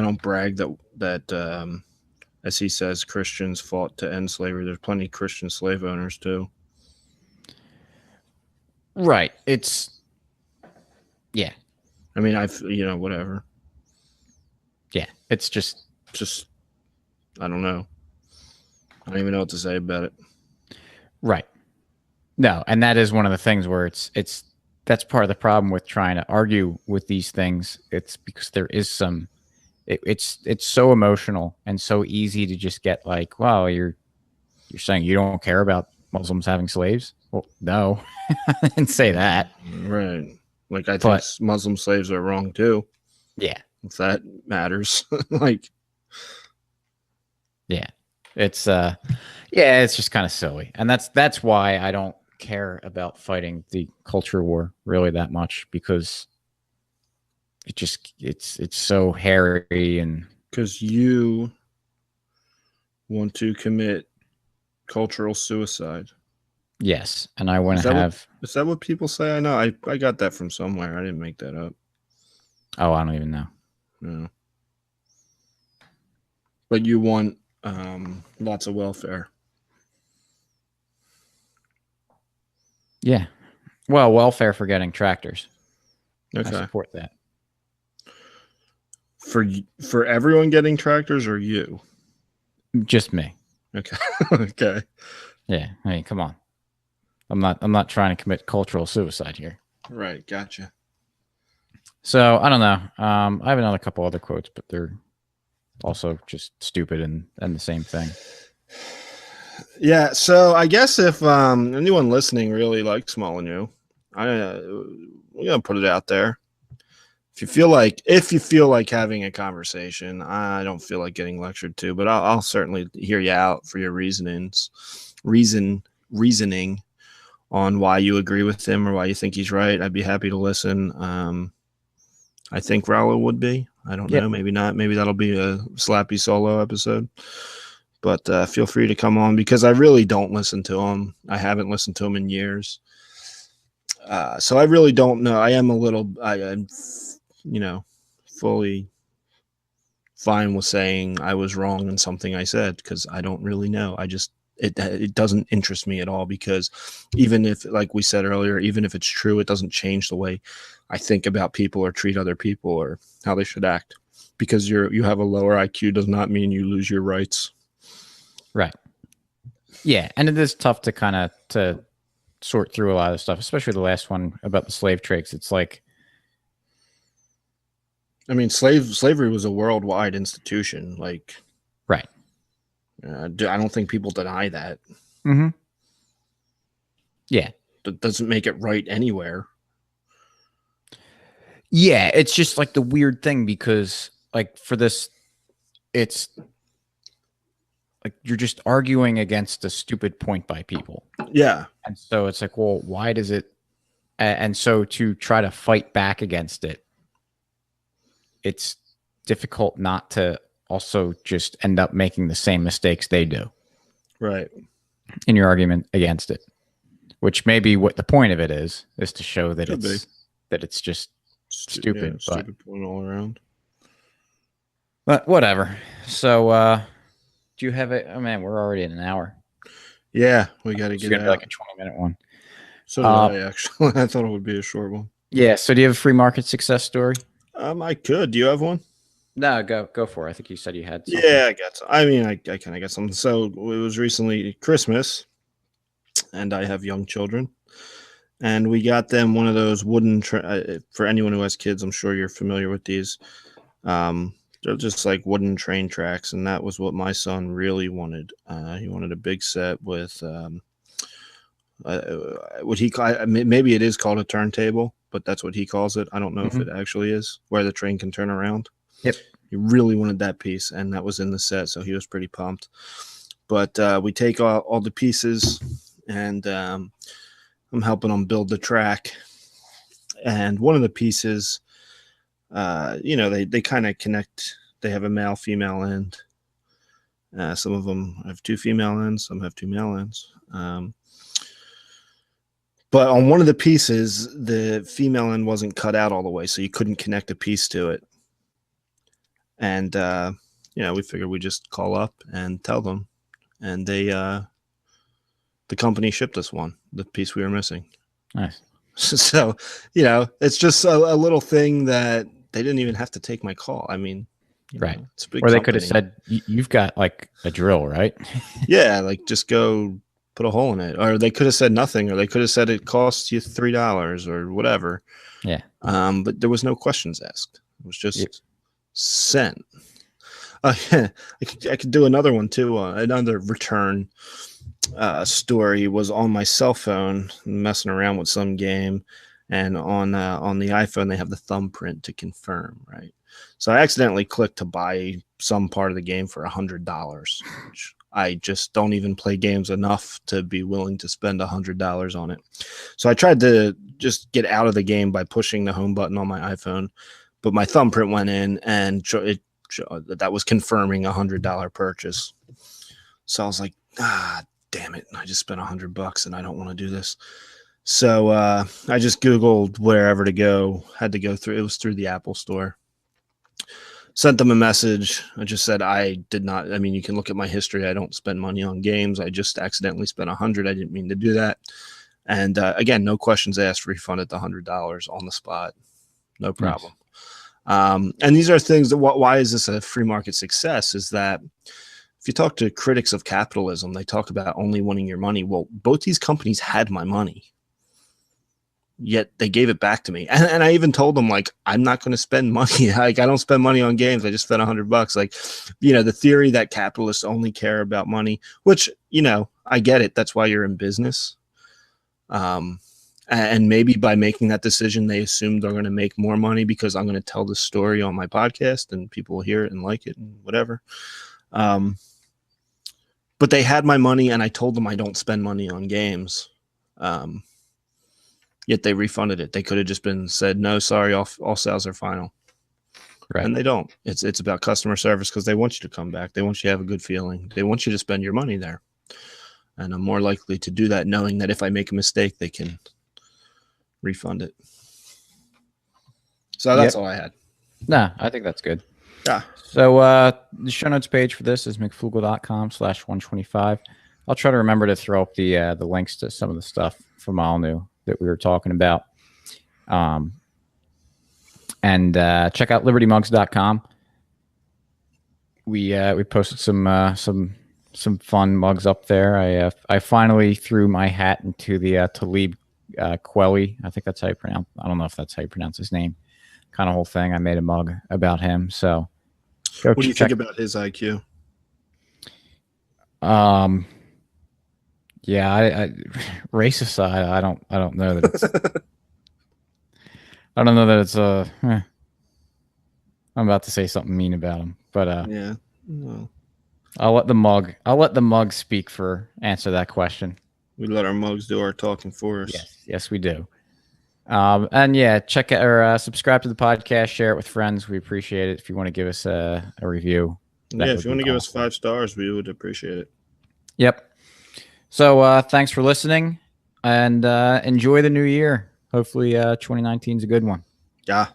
don't brag that as he says, Christians fought to end slavery. There's plenty of Christian slave owners too.
Right. It's. Yeah.
I mean, whatever.
Yeah. It's just.
I don't know. I don't even know what to say about it.
Right. No, and that is one of the things where that's part of the problem with trying to argue with these things. It's because there is some, it's so emotional and so easy to just get like, wow, you're saying you don't care about Muslims having slaves? Well, no, I didn't say that.
Right. Like I think Muslim slaves are wrong too.
Yeah.
If that matters. Like.
Yeah. It's it's just kind of silly. And that's why I don't care about fighting the culture war really that much, because it's so hairy, and
because you want to commit cultural suicide.
Yes, and I want to have.
Is that what people say? I know. I got that from somewhere. I didn't make that up.
Oh, I don't even know.
No. But you want lots of welfare.
Yeah. Well, welfare for getting tractors.
Okay.
I support that.
For everyone getting tractors, or you?
Just me.
Okay. Okay.
Yeah. I mean, come on. I'm not trying to commit cultural suicide here.
Right. Gotcha.
So I don't know. I have another couple other quotes, but they're also just stupid and the same thing.
Yeah. So I guess if anyone listening really likes Molyneux, we're gonna put it out there. If you feel like having a conversation, I don't feel like getting lectured to, but I'll certainly hear you out for your reasoning on why you agree with him or why you think he's right. I'd be happy to listen. I think Raul would be. I don't know. Maybe not. Maybe that'll be a Slappy solo episode. But feel free to come on because I really don't listen to him. I haven't listened to him in years. So I really don't know. I am fully fine with saying I was wrong in something I said because I don't really know. It doesn't interest me at all because even if, like we said earlier, even if it's true, it doesn't change the way I think about people or treat other people or how they should act. Because you have a lower IQ does not mean you lose your rights.
Right. Yeah, and it is tough to sort through a lot of stuff, especially the last one about the slave trades. It's like,
I mean, slavery was a worldwide institution. Like,
right.
I don't think people deny that.
Mm-hmm. Yeah.
That doesn't make it right anywhere.
Yeah, it's just like the weird thing because, like, for this, it's like you're just arguing against a stupid point by people.
Yeah.
And so it's like, well, why does it? And so to try to fight back against it, it's difficult not to also just end up making the same mistakes they do.
Right.
In your argument against it, which may be what the point of it is to show that it's just stupid.
Yeah, stupid point all around.
But whatever. So, do you have it? Oh man, we're already in an hour.
Yeah, we got to get it out.
Like a 20-minute one.
So did I actually. I thought it would be a short one.
Yeah. So do you have a free market success story?
I could. Do you have one?
No, go for it. I think you said you had something.
Yeah, I got some. I mean, I kind of got something. So it was recently Christmas, and I have young children, and we got them one of those wooden. For anyone who has kids, I'm sure you're familiar with these. They're just like wooden train tracks, and that was what my son really wanted. He wanted a big set with what he maybe it is called a turntable, but that's what he calls it. I don't know if it actually is, where the train can turn around.
Yep.
He really wanted that piece, and that was in the set, so he was pretty pumped. But we take all the pieces, and I'm helping them build the track. And one of the pieces, they kind of connect. They have a male, female end. Some of them have two female ends, some have two male ends. But on one of the pieces, the female end wasn't cut out all the way, so you couldn't connect a piece to it. And, we figured we'd just call up and tell them. And the company shipped us the piece we were missing.
Nice.
So, it's just a little thing that they didn't even have to take my call. I mean,
right.
It's a big
or they
company.
could have said, you've got like a drill, right?
Yeah, like just go put a hole in it. Or they could have said nothing, or they could have said it costs you $3 or whatever.
Yeah.
But there was no questions asked. It was just sent. I could do another one too. Another return story was on my cell phone, messing around with some game, and on the iPhone they have the thumbprint to confirm, right? So I accidentally clicked to buy some part of the game for $100, which I just don't even play games enough to be willing to spend $100 on it. So I tried to just get out of the game by pushing the home button on my iPhone, but my thumbprint went in and that was confirming $100 purchase. So I was like, damn it. I just spent $100 and I don't want to do this. So I just Googled wherever to go, had to go through. It was through the Apple store. Sent them a message. I just said, I did not. I mean, you can look at my history. I don't spend money on games. I just accidentally spent $100. I didn't mean to do that. And again, no questions asked, refunded the $100 on the spot. No problem. Nice. And these are things that, why is this a free market success? Is that if you talk to critics of capitalism, they talk about only wanting your money. Well, both these companies had my money, yet they gave it back to me. And I even told them, like, I'm not going to spend money. Like, I don't spend money on games. I just spent $100. Like, the theory that capitalists only care about money, which, I get it. That's why you're in business. And maybe by making that decision, they assume they're going to make more money because I'm going to tell this story on my podcast and people will hear it and like it and whatever. But they had my money and I told them I don't spend money on games. Yet they refunded it. They could have just been said, no, sorry, all sales are final.
Right.
And they don't. It's about customer service because they want you to come back. They want you to have a good feeling. They want you to spend your money there. And I'm more likely to do that knowing that if I make a mistake, they can refund it. So that's all I had.
Nah, I think that's good.
Yeah.
So the show notes page for this is mcfugel.com/125. I'll try to remember to throw up the links to some of the stuff from Molyneux that we were talking about. And check out libertymugs.com. We posted some fun mugs up there. I finally threw my hat into the Talib Kweli. I think that's how you pronounce. I don't know if that's how you pronounce his name. Kind of whole thing. I made a mug about him. So,
what do you think about his IQ?
Yeah, I race aside, I don't know that it's. I don't know that it's I'm about to say something mean about him, but
yeah, well,
I'll let the mug speak for answer that question.
We let our mugs do our talking for us.
Yes, we do. And yeah, check out or subscribe to the podcast, share it with friends. We appreciate it. If you want to give us a review,
if you want to give us 5 stars, we would appreciate it.
Yep. So thanks for listening, and enjoy the new year. Hopefully 2019 is a good one.
Yeah.